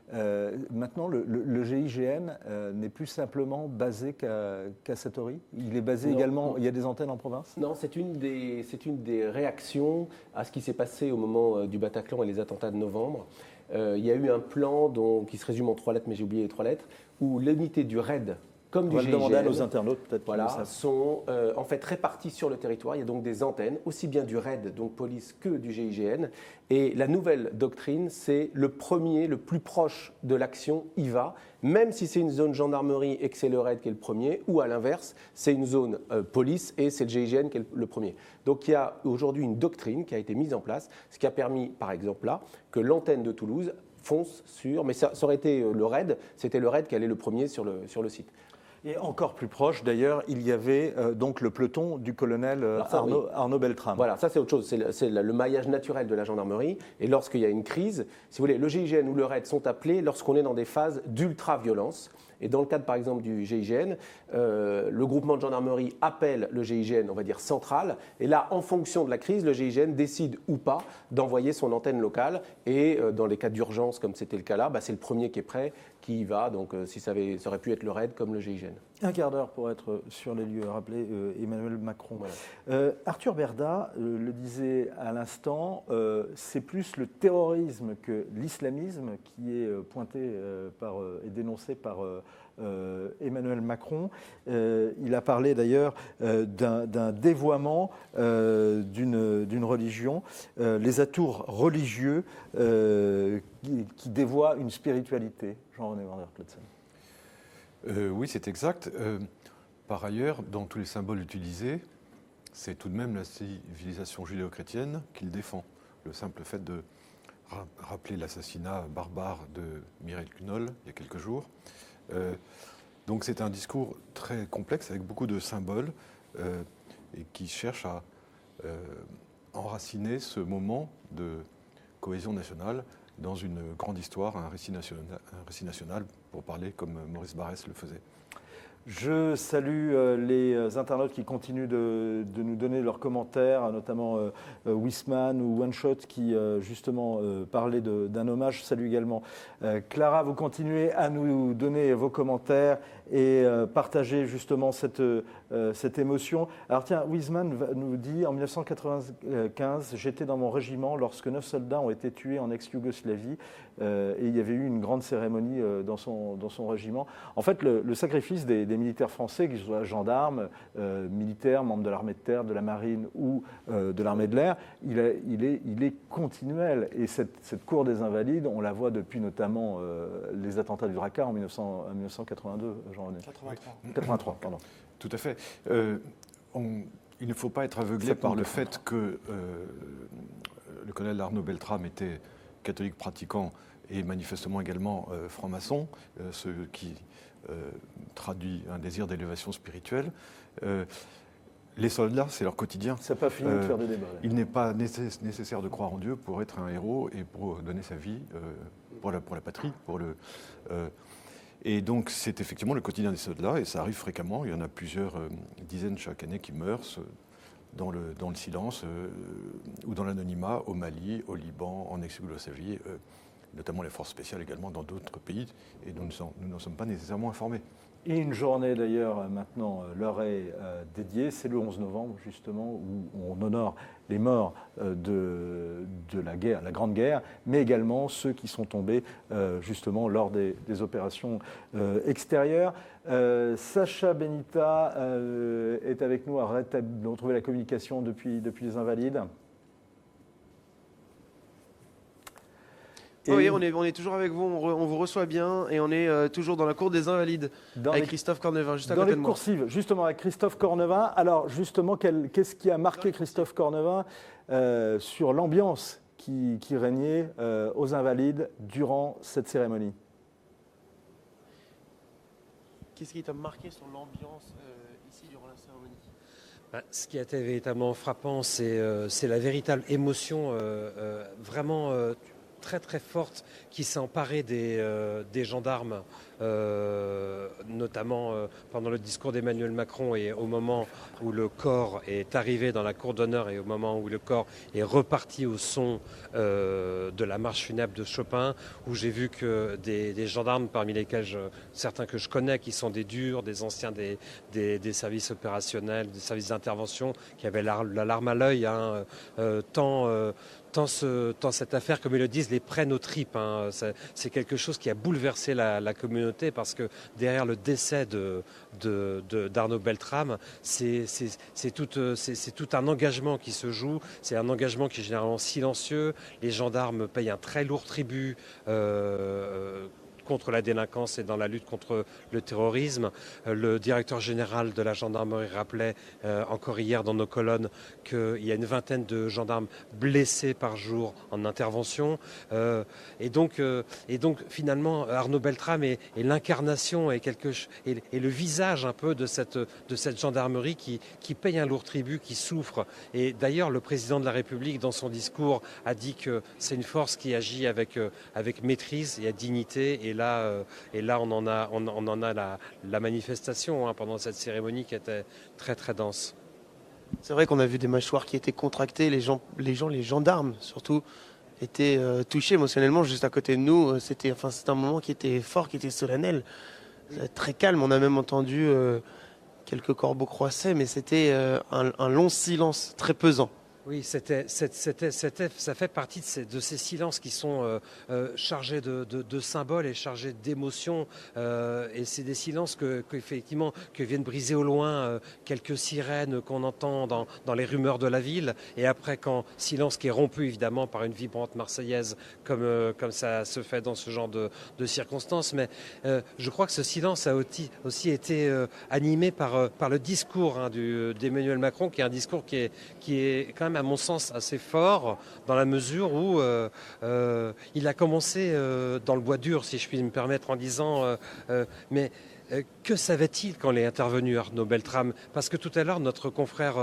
Maintenant, le GIGN n'est plus simplement basé qu'à Satory. Il est basé également, il y a des antennes en province?
Non, c'est une des réactions à ce qui s'est passé au moment du Bataclan et les attentats de novembre. Il y a eu un plan qui se résume en 3 lettres, mais j'ai oublié les 3 lettres, où l'unité du RAID, comme du GIGN,
demander à nos internautes peut-être.
voilà, sont en fait répartis sur le territoire. Il y a donc des antennes, aussi bien du RAID, donc police, que du GIGN. Et la nouvelle doctrine, c'est le premier, le plus proche de l'action, y va, même si c'est une zone gendarmerie et que c'est le RAID qui est le premier, ou à l'inverse, c'est une zone police et c'est le GIGN qui est le premier. Donc il y a aujourd'hui une doctrine qui a été mise en place, ce qui a permis, par exemple là, que l'antenne de Toulouse fonce sur, mais ça aurait été le RAID, c'était le RAID qui allait le premier sur le site.
Et encore plus proche, d'ailleurs, il y avait donc le peloton du colonel Arnaud Beltrame.
Voilà, ça c'est autre chose, c'est le maillage naturel de la gendarmerie. Et lorsqu'il y a une crise, si vous voulez, le GIGN ou le RAID sont appelés lorsqu'on est dans des phases d'ultra-violence. Et dans le cadre, par exemple, du GIGN, le groupement de gendarmerie appelle le GIGN, on va dire, central. Et là, en fonction de la crise, le GIGN décide ou pas d'envoyer son antenne locale. Et dans les cas d'urgence, comme c'était le cas là, c'est le premier qui est prêt, qui y va. Donc, si ça aurait pu être le RAID comme le GIGN.
Un quart d'heure pour être sur les lieux, rappelé Emmanuel Macron. Voilà. Arthur Berda le disait à l'instant, c'est plus le terrorisme que l'islamisme qui est pointé et dénoncé par Emmanuel Macron. Il a parlé d'ailleurs d'un dévoiement d'une religion, les atours religieux qui dévoient une spiritualité. Jean-René Van der Klotsen.
Oui, c'est exact. Par ailleurs, dans tous les symboles utilisés, c'est tout de même la civilisation judéo-chrétienne qu'il défend. Le simple fait de rappeler l'assassinat barbare de Mireille Knoll il y a quelques jours. Donc c'est un discours très complexe avec beaucoup de symboles et qui cherche à enraciner ce moment de cohésion nationale dans une grande histoire, un récit national, pour parler comme Maurice Barrès le faisait.
Je salue les internautes qui continuent de nous donner leurs commentaires, notamment Wisman ou One Shot qui justement parlait d'un hommage. Je salue également Clara, vous continuez à nous donner vos commentaires et partager justement cette émotion. Alors tiens, Wisman nous dit, en 1995, j'étais dans mon régiment lorsque 9 soldats ont été tués en ex-Yougoslavie et il y avait eu une grande cérémonie dans son régiment. En fait, le sacrifice des militaires français, qu'ils soient gendarmes, militaires, membres de l'armée de terre, de la marine ou de l'armée de l'air, il est continuel. Et cette cour des Invalides, on la voit depuis notamment les attentats du Drakkar en 1982, Jean-René. 83, pardon.
Tout à fait. Il ne faut pas être aveuglé par le fait que le colonel Arnaud Beltrame était catholique pratiquant et manifestement également franc-maçon, ce qui traduit un désir d'élévation spirituelle. Les soldats, c'est leur quotidien.
Ça n'a pas fini de faire des débats.
Il n'est pas nécessaire de croire en Dieu pour être un héros et pour donner sa vie pour la patrie. Et donc, c'est effectivement le quotidien des soldats, et ça arrive fréquemment. Il y en a plusieurs dizaines chaque année qui meurent dans le silence ou dans l'anonymat, au Mali, au Liban, en ex-Yougoslavie, notamment les forces spéciales également dans d'autres pays, et nous n'en sommes pas nécessairement informés.
Et une journée d'ailleurs maintenant leur est dédiée, c'est le 11 novembre justement, où on honore les morts de la guerre, la Grande Guerre, mais également ceux qui sont tombés justement lors des opérations extérieures. Sacha Benita est avec nous à retrouver la communication depuis les Invalides.
Et oui, on est toujours avec vous, on vous reçoit bien et on est toujours dans la cour des Invalides avec Christophe Cornevin, juste à côté de moi.
Dans les coursives, justement, avec Christophe Cornevin. Alors, justement, qu'est-ce qui a marqué Christophe Cornevin sur l'ambiance qui régnait aux Invalides durant cette cérémonie?
Qu'est-ce qui t'a marqué sur l'ambiance ici durant la cérémonie?
Ce qui a été véritablement frappant, c'est la véritable émotion, vraiment très très forte qui s'est emparée des gendarmes, notamment pendant le discours d'Emmanuel Macron et au moment où le corps est arrivé dans la cour d'honneur et au moment où le corps est reparti au son de la marche funèbre de Chopin, où j'ai vu que des gendarmes, parmi lesquels certains que je connais, qui sont des durs, des anciens des services opérationnels, des services d'intervention, qui avaient la larme à l'œil, hein, tant cette affaire, comme ils le disent, les prennent aux tripes. Hein. C'est quelque chose qui a bouleversé la communauté parce que derrière le décès d'Arnaud Beltrame, c'est tout un engagement qui se joue. C'est un engagement qui est généralement silencieux. Les gendarmes payent un très lourd tribut contre la délinquance et dans la lutte contre le terrorisme. Le directeur général de la gendarmerie rappelait encore hier dans nos colonnes qu'il y a une vingtaine de gendarmes blessés par jour en intervention. Et donc finalement, Arnaud Beltrame est l'incarnation et le visage un peu de cette gendarmerie qui paye un lourd tribut, qui souffre. Et d'ailleurs, le président de la République, dans son discours, a dit que c'est une force qui agit avec maîtrise et à dignité. Et là, on en a la manifestation, hein, pendant cette cérémonie qui était très très dense.
C'est vrai qu'on a vu des mâchoires qui étaient contractées, les gendarmes surtout, étaient touchés émotionnellement juste à côté de nous. C'était un moment qui était fort, qui était solennel, très calme. On a même entendu quelques corbeaux croisser, mais c'était un long silence très pesant.
Oui, ça fait partie de ces silences qui sont chargés de symboles et chargés d'émotions. Et c'est des silences que viennent briser au loin quelques sirènes qu'on entend dans les rumeurs de la ville. Et après, silence qui est rompu évidemment par une vibrante marseillaise, comme ça se fait dans ce genre de circonstances. Mais je crois que ce silence a aussi été animé par le discours, hein, d'Emmanuel Macron, qui est un discours qui est quand même, à mon sens, assez fort, dans la mesure où il a commencé dans le bois dur, si je puis me permettre, en disant mais que savait-il quand il est intervenu, Arnaud Beltrame? Parce que tout à l'heure, notre confrère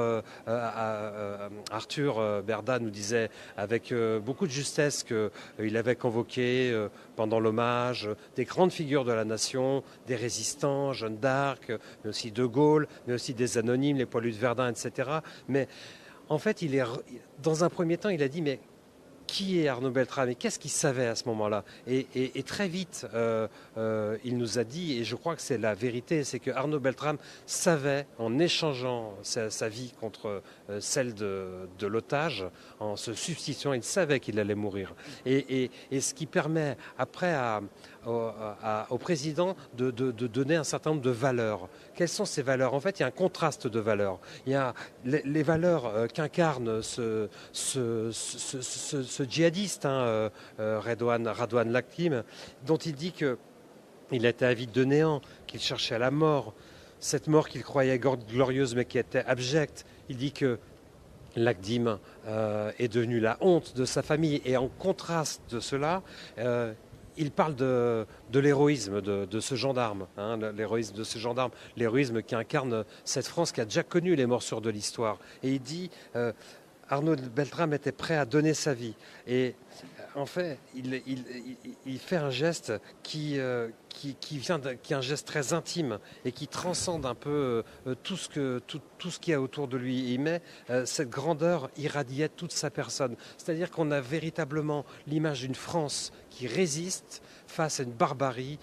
Arthur Berda nous disait avec beaucoup de justesse qu'il avait convoqué pendant l'hommage des grandes figures de la nation, des résistants, Jeanne d'Arc, mais aussi De Gaulle, mais aussi des anonymes, les poilus de Verdun, etc. Mais en fait, dans un premier temps, il a dit mais qui est Arnaud Beltrame et qu'est-ce qu'il savait à ce moment-là? Et très vite, il nous a dit, et je crois que c'est la vérité, c'est que Arnaud Beltrame savait, en échangeant sa vie contre celle de l'otage, en se substituant, il savait qu'il allait mourir. Et ce qui permet après au président de donner un certain nombre de valeurs. Quelles sont ces valeurs? En fait, il y a un contraste de valeurs. Il y a les valeurs qu'incarne ce djihadiste, hein, Radouane Laktim, dont il dit qu'il était avide de néant, qu'il cherchait à la mort, cette mort qu'il croyait glorieuse mais qui était abjecte. Il dit que Laktim est devenu la honte de sa famille. Et en contraste de cela, il parle de l'héroïsme de ce gendarme, hein, l'héroïsme de ce gendarme, l'héroïsme qui incarne cette France qui a déjà connu les morsures de l'histoire. Et il dit Arnaud Beltrame était prêt à donner sa vie. Et en fait, il fait un geste qui est un geste très intime et qui transcende un peu tout ce qu'il y a autour de lui. Et il met cette grandeur irradiée de toute sa personne. C'est-à-dire qu'on a véritablement l'image d'une France qui résiste face à une barbarie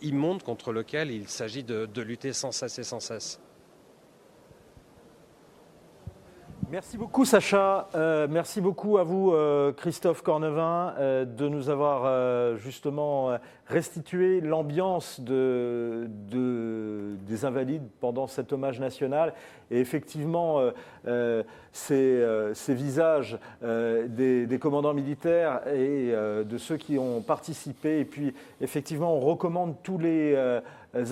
immonde contre laquelle il s'agit de lutter sans cesse et sans cesse.
Merci beaucoup Sacha, merci beaucoup à vous Christophe Cornevin de nous avoir justement restitué l'ambiance des Invalides pendant cet hommage national. Et effectivement, ces visages des commandants militaires et de ceux qui ont participé. Et puis effectivement, on recommande tous les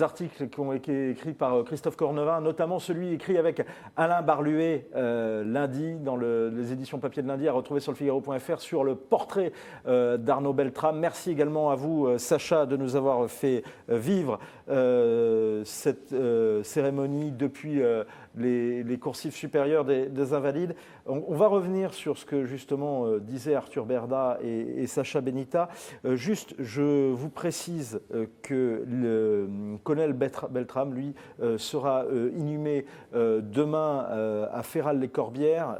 articles qui ont été écrits par Christophe Cornevin, notamment celui écrit avec Alain Barluet lundi, dans les éditions papier de lundi, à retrouver sur le Figaro.fr, sur le portrait d'Arnaud Beltrame. Merci également à vous, Sacha, de nous avoir fait vivre cette cérémonie depuis les coursifs supérieurs des Invalides. On va revenir sur ce que justement disaient Arthur Berda et Sacha Benita. Juste, je vous précise que le colonel Beltrame, lui, sera inhumé demain à Féral-les-Corbières.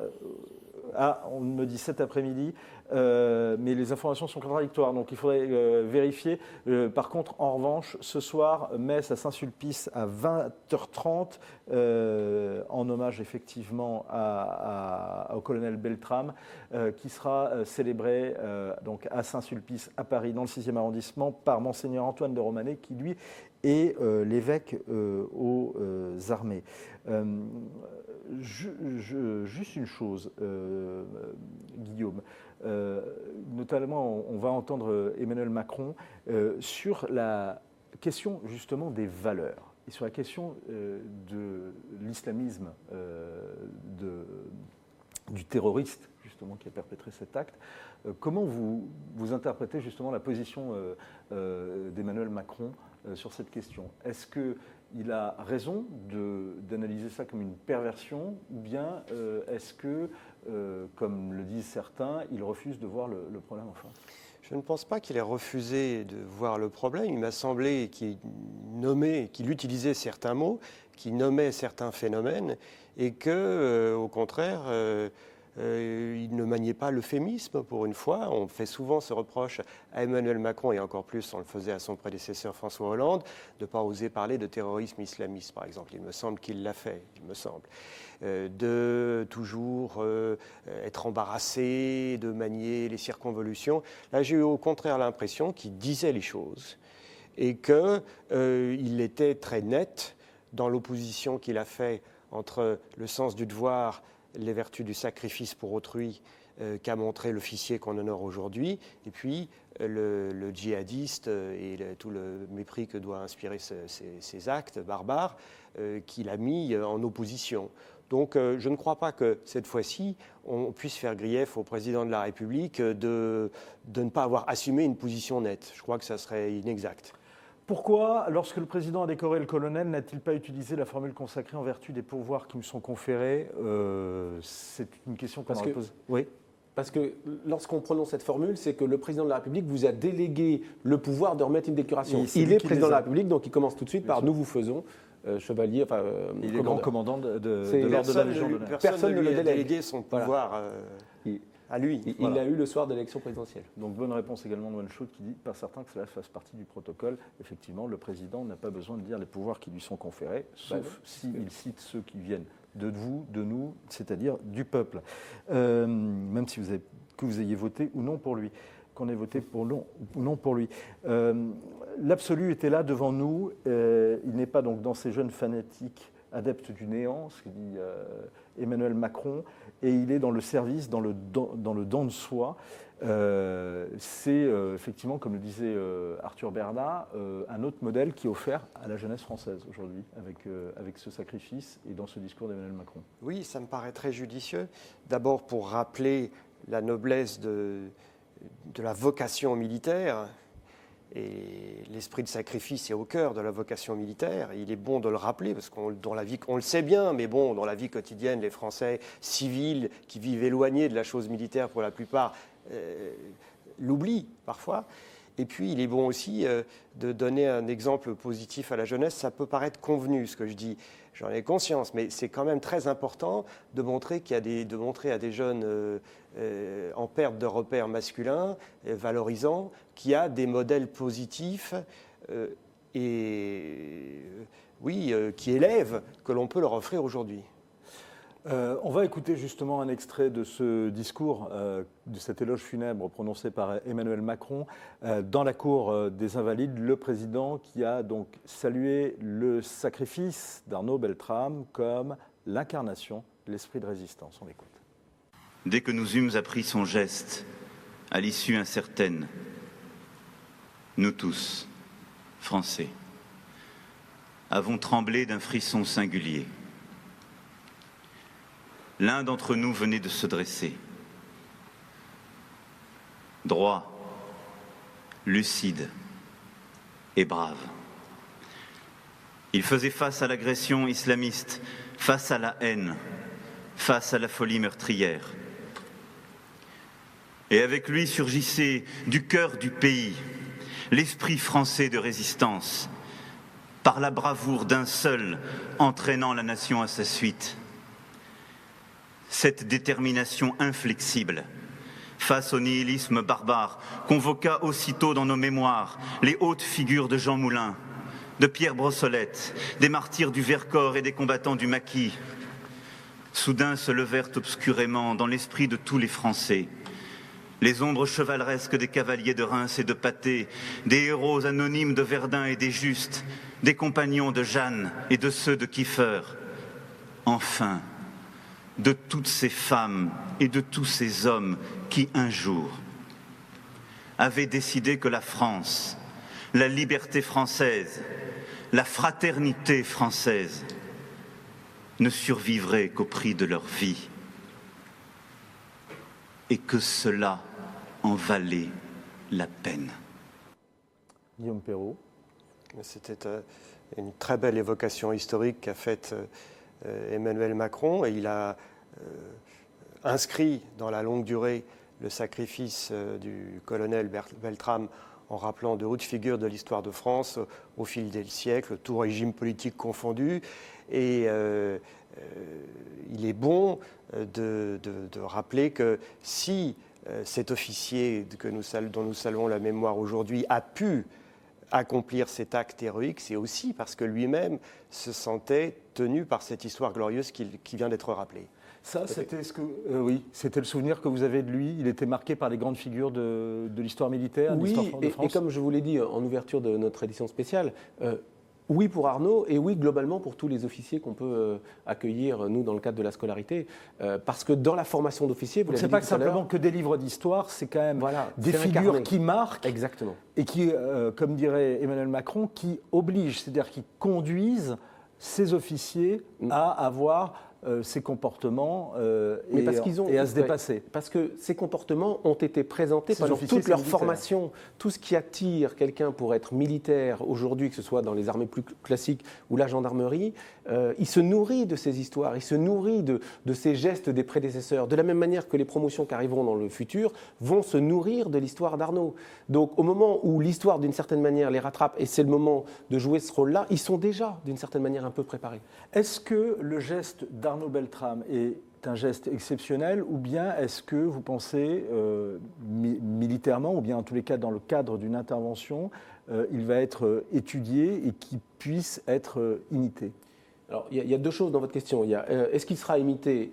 On me dit cet après-midi, mais les informations sont contradictoires, donc il faudrait vérifier. Par contre, en revanche, ce soir, messe à Saint-Sulpice à 20h30, en hommage effectivement au colonel Beltrame, qui sera célébré donc à Saint-Sulpice, à Paris, dans le 6e arrondissement, par Monseigneur Antoine de Romanet, qui lui est l'évêque aux armées. Juste une chose, Guillaume, notamment on va entendre Emmanuel Macron sur la question justement des valeurs et sur la question de l'islamisme du terroriste justement qui a perpétré cet acte. Comment vous interprétez justement la position d'Emmanuel Macron sur cette question? Est-ce qu'il a raison d'analyser ça comme une perversion ou bien est-ce que, comme le disent certains, il refuse de voir le problème en face?
Je ne pense pas qu'il ait refusé de voir le problème. Il m'a semblé qu'il utilisait certains mots, qu'il nommait certains phénomènes et que, au contraire, il ne maniait pas l'euphémisme pour une fois. On fait souvent ce reproche à Emmanuel Macron, et encore plus on le faisait à son prédécesseur François Hollande, de ne pas oser parler de terrorisme islamiste, par exemple. Il me semble qu'il l'a fait, de toujours être embarrassé, de manier les circonvolutions. Là, j'ai eu au contraire l'impression qu'il disait les choses et qu'il était très net dans l'opposition qu'il a fait entre le sens du devoir, les vertus du sacrifice pour autrui qu'a montré l'officier qu'on honore aujourd'hui, et puis le djihadiste et tout le mépris que doit inspirer ces actes barbares qu'il a mis en opposition. Donc je ne crois pas que cette fois-ci, on puisse faire grief au président de la République de ne pas avoir assumé une position nette. Je crois que ça serait inexact.
Pourquoi, lorsque le président a décoré le colonel, n'a-t-il pas utilisé la formule consacrée en vertu des pouvoirs qui nous sont conférés? C'est une question qu'on a posée. Oui.
Parce que lorsqu'on prononce cette formule, c'est que le président de la République vous a délégué le pouvoir de remettre une décoration. Il est président de la République, donc il commence tout de suite par « nous vous faisons ». Chevalier, enfin,
il est grand commandant de l'ordre de la Légion d'honneur.
Personne ne lui a délégué son pouvoir à lui.
Il l'a eu le soir de l'élection présidentielle.
Donc bonne réponse également de One-Shot qui dit par certains que cela fasse partie du protocole. Effectivement, le président n'a pas besoin de dire les pouvoirs qui lui sont conférés, sauf s'il cite ceux qui viennent de vous, de nous, c'est-à-dire du peuple. Même si que vous ayez voté ou non pour lui. Qu'on ait voté pour ou non pour lui. L'absolu était là devant nous. Il n'est pas donc dans ces jeunes fanatiques adeptes du néant, ce que dit Emmanuel Macron, et il est dans le service, dans le don de soi. C'est effectivement, comme le disait Arthur Berda, un autre modèle qui est offert à la jeunesse française aujourd'hui, avec ce sacrifice et dans ce discours d'Emmanuel Macron.
Oui, ça me paraît très judicieux. D'abord pour rappeler la noblesse de la vocation militaire, et l'esprit de sacrifice est au cœur de la vocation militaire. Il est bon de le rappeler, parce qu'on le sait bien, mais bon, dans la vie quotidienne, les Français civils qui vivent éloignés de la chose militaire pour la plupart l'oublient parfois. Et puis, il est bon aussi de donner un exemple positif à la jeunesse. Ça peut paraître convenu, ce que je dis. J'en ai conscience, mais c'est quand même très important de montrer à des jeunes en perte de repères masculins, valorisants, qu'il y a des modèles positifs qui élèvent, que l'on peut leur offrir aujourd'hui.
On va écouter justement un extrait de ce discours, de cet éloge funèbre prononcé par Emmanuel Macron dans la cour des Invalides, le président qui a donc salué le sacrifice d'Arnaud Beltrame comme l'incarnation de l'esprit de résistance. On l'écoute.
Dès que nous eûmes appris son geste, à l'issue incertaine, nous tous, Français, avons tremblé d'un frisson singulier. L'un d'entre nous venait de se dresser, droit, lucide et brave. Il faisait face à l'agression islamiste, face à la haine, face à la folie meurtrière. Et avec lui surgissait du cœur du pays l'esprit français de résistance, par la bravoure d'un seul entraînant la nation à sa suite. Cette détermination inflexible face au nihilisme barbare convoqua aussitôt dans nos mémoires les hautes figures de Jean Moulin, de Pierre Brossolette, des martyrs du Vercors et des combattants du Maquis. Soudain se levèrent obscurément dans l'esprit de tous les Français les ombres chevaleresques des cavaliers de Reims et de Patay, des héros anonymes de Verdun et des Justes, des compagnons de Jeanne et de ceux de Kiefer. Enfin, de toutes ces femmes et de tous ces hommes qui, un jour, avaient décidé que la France, la liberté française, la fraternité française ne survivrait qu'au prix de leur vie et que cela en valait la peine.
Guillaume Perrault.
C'était une très belle évocation historique qu'a faite Emmanuel Macron, et il a inscrit dans la longue durée le sacrifice du colonel Beltrame en rappelant de hautes figures de l'histoire de France au fil des siècles, tout régime politique confondu. Et il est bon de rappeler que si cet officier dont nous saluons la mémoire aujourd'hui a pu accomplir cet acte héroïque, c'est aussi parce que lui-même se sentait tenu par cette histoire glorieuse qui vient d'être rappelée.
Ça, c'était c'était le souvenir que vous avez de lui. Il était marqué par les grandes figures de l'histoire militaire, de l'histoire de France.
Et comme je vous l'ai dit en ouverture de notre édition spéciale, oui pour Arnaud et oui globalement pour tous les officiers qu'on peut accueillir, nous, dans le cadre de la scolarité. Parce que dans la formation d'officiers,
c'est pas simplement que des livres d'histoire, c'est quand même des figures qui marquent.
Exactement.
Et qui, comme dirait Emmanuel Macron, qui obligent, c'est-à-dire qui conduisent ces officiers à avoir ces comportements et à se dépasser.
Parce que ces comportements ont été présentés pendant toute leur formation. Tout ce qui attire quelqu'un pour être militaire aujourd'hui, que ce soit dans les armées plus classiques ou la gendarmerie, il se nourrit de ces histoires, il se nourrit de ces gestes des prédécesseurs, de la même manière que les promotions qui arriveront dans le futur vont se nourrir de l'histoire d'Arnaud. Donc au moment où l'histoire, d'une certaine manière, les rattrape, et c'est le moment de jouer ce rôle-là, ils sont déjà, d'une certaine manière, un peu préparés.
Est-ce que le geste d'Arnaud Beltrame est un geste exceptionnel, ou bien est-ce que vous pensez, militairement, ou bien en tous les cas dans le cadre d'une intervention, il va être étudié et qu'il puisse être imité ?
Alors, il y a deux choses dans votre question. Est-ce qu'il sera imité ?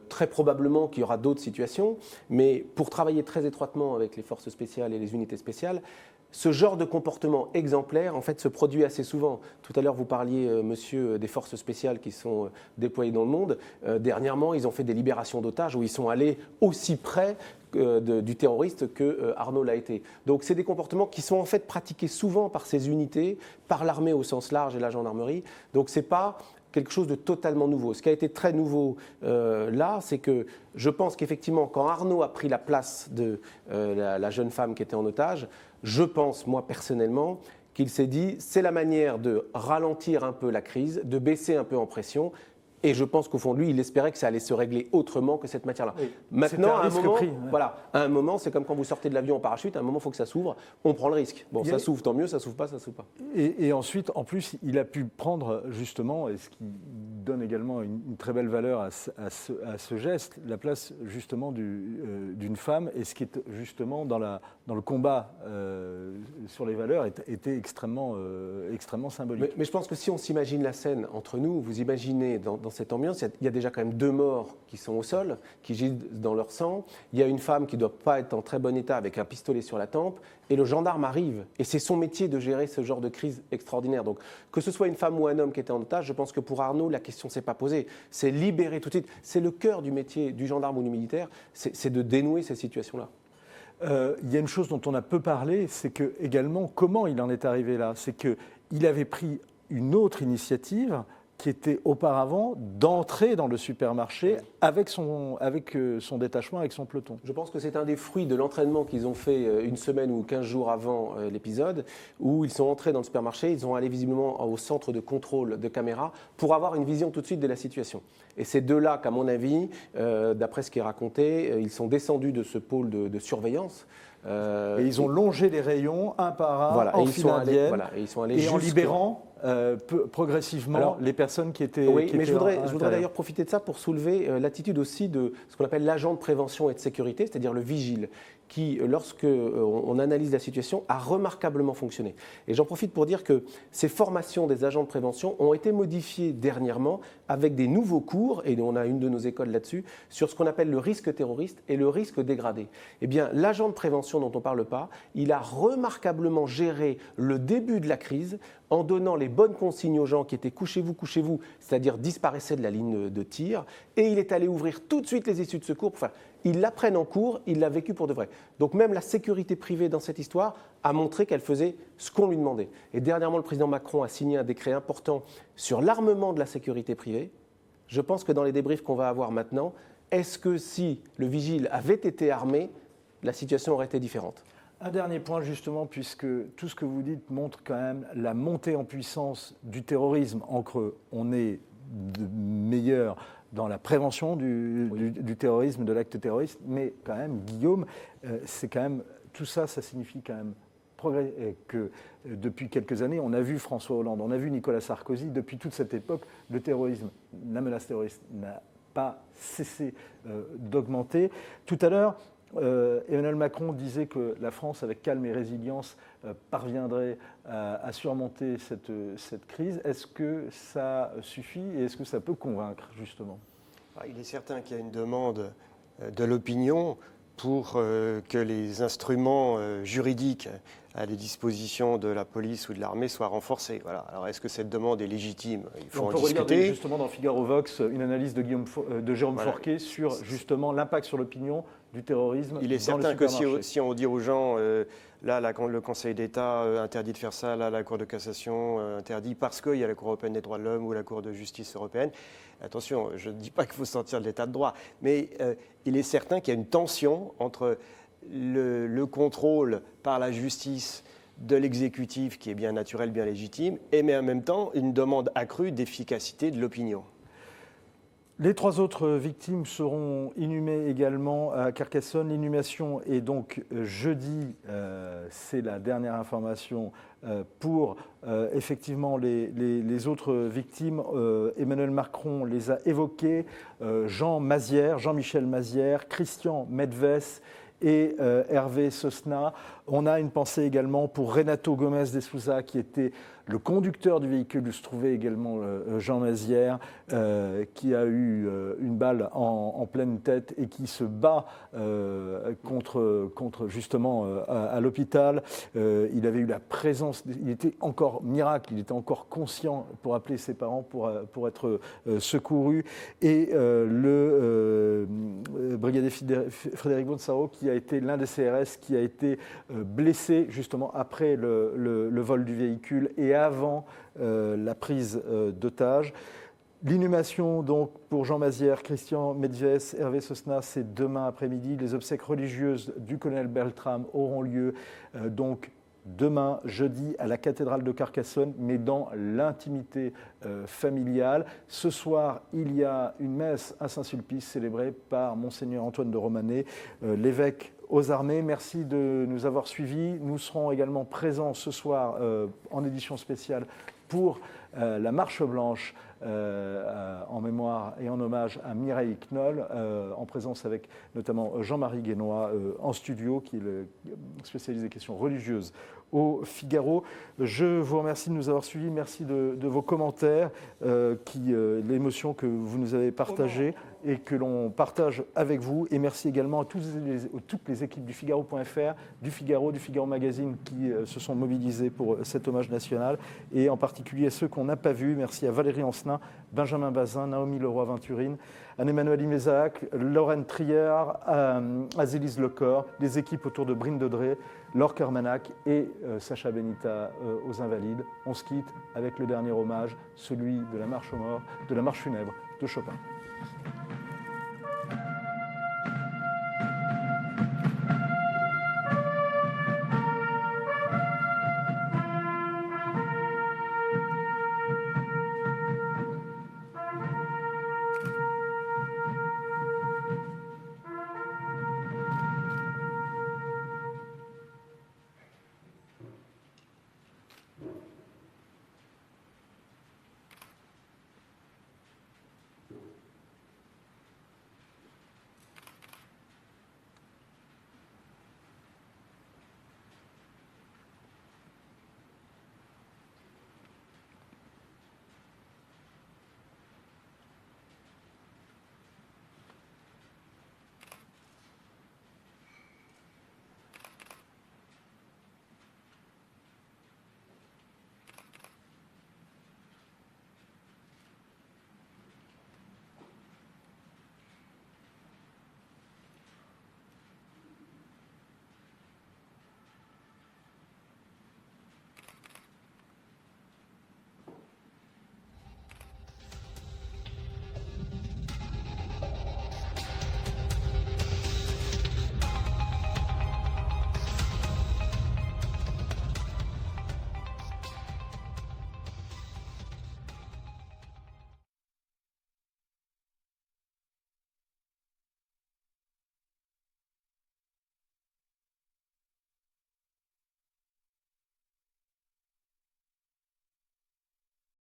Très probablement qu'il y aura d'autres situations, mais pour travailler très étroitement avec les forces spéciales et les unités spéciales, ce genre de comportement exemplaire, en fait, se produit assez souvent. Tout à l'heure, vous parliez, monsieur, des forces spéciales qui sont déployées dans le monde. Dernièrement, ils ont fait des libérations d'otages où ils sont allés aussi près du terroriste que Arnaud l'a été. Donc, c'est des comportements qui sont en fait pratiqués souvent par ces unités, par l'armée au sens large et la gendarmerie. Donc, c'est pas quelque chose de totalement nouveau. Ce qui a été très nouveau là, c'est que je pense qu'effectivement, quand Arnaud a pris la place de la jeune femme qui était en otage, je pense, moi, personnellement, qu'il s'est dit, c'est la manière de ralentir un peu la crise, de baisser un peu en pression. Et je pense qu'au fond de lui, il espérait que ça allait se régler autrement que cette matière-là.
Oui.
Maintenant, à un moment, c'est comme quand vous sortez de l'avion en parachute, à un moment, il faut que ça s'ouvre, on prend le risque. Bon, ça s'ouvre, tant mieux, ça s'ouvre pas, ça s'ouvre pas.
Et ensuite, en plus, il a pu prendre justement, et ce qui donne également une très belle valeur à ce geste, la place justement d'une femme, et ce qui est justement dans le combat sur les valeurs était extrêmement symbolique.
Mais je pense que si on s'imagine la scène entre nous, vous imaginez dans cette ambiance, il y a déjà quand même 2 morts qui sont au sol, qui gisent dans leur sang. Il y a une femme qui ne doit pas être en très bon état avec un pistolet sur la tempe. Et le gendarme arrive. Et c'est son métier de gérer ce genre de crise extraordinaire. Donc, que ce soit une femme ou un homme qui était en otage, je pense que pour Arnaud, la question ne s'est pas posée. C'est libérer tout de suite. C'est le cœur du métier du gendarme ou du militaire, c'est de dénouer ces situations-là.
Il y a une chose dont on a peu parlé, c'est que également comment il en est arrivé là. C'est qu'il avait pris une autre initiative qui était auparavant d'entrer dans le supermarché avec son détachement, avec son peloton.
Je pense que c'est un des fruits de l'entraînement qu'ils ont fait une semaine ou 15 jours avant l'épisode, où ils sont entrés dans le supermarché, ils ont allé visiblement au centre de contrôle de caméra pour avoir une vision tout de suite de la situation. Et c'est de là qu'à mon avis, d'après ce qui est raconté, ils sont descendus de ce pôle de surveillance.
Et ils ont longé les rayons un par un,
voilà,
en file indienne,
et ils sont allés
en libérant progressivement les personnes qui étaient.
Oui,
qui
mais
étaient
je voudrais d'ailleurs profiter de ça pour soulever l'attitude aussi de ce qu'on appelle l'agent de prévention et de sécurité, c'est-à-dire le vigile, qui, lorsque on analyse la situation, a remarquablement fonctionné. Et j'en profite pour dire que ces formations des agents de prévention ont été modifiées dernièrement avec des nouveaux cours, et on a une de nos écoles là-dessus, sur ce qu'on appelle le risque terroriste et le risque dégradé. Eh bien, l'agent de prévention dont on ne parle pas, il a remarquablement géré le début de la crise en donnant les bonnes consignes aux gens qui étaient couchez-vous, c'est-à-dire disparaissaient de la ligne de tir, et il est allé ouvrir tout de suite les issues de secours. Enfin, ils l'apprennent en cours, il l'a vécu pour de vrai. Donc même la sécurité privée dans cette histoire a montré qu'elle faisait ce qu'on lui demandait. Et dernièrement, le président Macron a signé un décret important sur l'armement de la sécurité privée. Je pense que dans les débriefs qu'on va avoir maintenant, est-ce que si le vigile avait été armé, la situation aurait été différente ?
Un dernier point justement, puisque tout ce que vous dites montre quand même la montée en puissance du terrorisme. On est meilleur dans la prévention du terrorisme, de l'acte terroriste, mais quand même, Guillaume, c'est quand même, tout ça, ça signifie quand même que depuis quelques années, on a vu François Hollande, on a vu Nicolas Sarkozy, depuis toute cette époque, le terrorisme, la menace terroriste n'a pas cessé d'augmenter. Tout à l'heure, Emmanuel Macron disait que la France, avec calme et résilience, parviendrait à surmonter cette crise. Est-ce que ça suffit et est-ce que ça peut convaincre, justement ?
Il est certain qu'il y a une demande de l'opinion pour que les instruments juridiques à la disposition de la police ou de l'armée soient renforcés. Voilà. Alors, est-ce que cette demande est légitime ? Il faut en discuter. On peut regarder
justement dans Figaro Vox une analyse de Jérôme Fourquet sur justement l'impact sur l'opinion du terrorisme.
Il est certain que si on dit aux gens, là, le Conseil d'État interdit de faire ça, là, la Cour de cassation interdit parce qu'il y a la Cour européenne des droits de l'homme ou la Cour de justice européenne. Attention, je ne dis pas qu'il faut sortir de l'état de droit, mais il est certain qu'il y a une tension entre le contrôle par la justice de l'exécutif, qui est bien naturel, bien légitime, mais en même temps une demande accrue d'efficacité de l'opinion.
Les 3 autres victimes seront inhumées également à Carcassonne. L'inhumation est donc jeudi, c'est la dernière information pour effectivement les autres victimes. Emmanuel Macron les a évoquées, Jean-Michel Mazière, Christian Medves et Hervé Sosna. On a une pensée également pour Renato Gomes de Souza, qui était le conducteur du véhicule où se trouvait également Jean Mazière, qui a eu une balle en pleine tête et qui se bat contre justement à l'hôpital. Il avait eu la présence, il était encore miracle, il était encore conscient pour appeler ses parents pour être secouru. Et le brigadier Frédéric Bonsaro, qui a été l'un des CRS, qui a été blessé justement après le vol du véhicule et avant la prise d'otage. L'inhumation donc pour Jean Mazière, Christian Medves, Hervé Sosna, c'est demain après-midi. Les obsèques religieuses du colonel Beltrame auront lieu donc demain, jeudi, à la cathédrale de Carcassonne, mais dans l'intimité familiale. Ce soir, il y a une messe à Saint-Sulpice célébrée par Monseigneur Antoine de Romanet, l'évêque aux armées. Merci de nous avoir suivis. Nous serons également présents ce soir en édition spéciale pour la Marche Blanche en mémoire et en hommage à Mireille Knoll, en présence avec notamment Jean-Marie Guénois en studio, qui est le spécialiste des questions religieuses au Figaro. Je vous remercie de nous avoir suivis, merci de vos commentaires, l'émotion que vous nous avez partagée et que l'on partage avec vous. Et merci également à toutes les équipes du Figaro.fr, du Figaro Magazine qui se sont mobilisées pour cet hommage national, et en particulier à ceux qu'on qu'on n'a pas vus. Merci à Valérie Ancenin, Benjamin Bazin, Naomi Leroy-Venturine, Anne-Emmanuelle Imézac, Lorraine Triard, Azélise Lecor, les équipes autour de Brine Dedré, Laure Kermanac et Sacha Benita aux Invalides. On se quitte avec le dernier hommage, celui de la marche aux morts, de la marche funèbre de Chopin.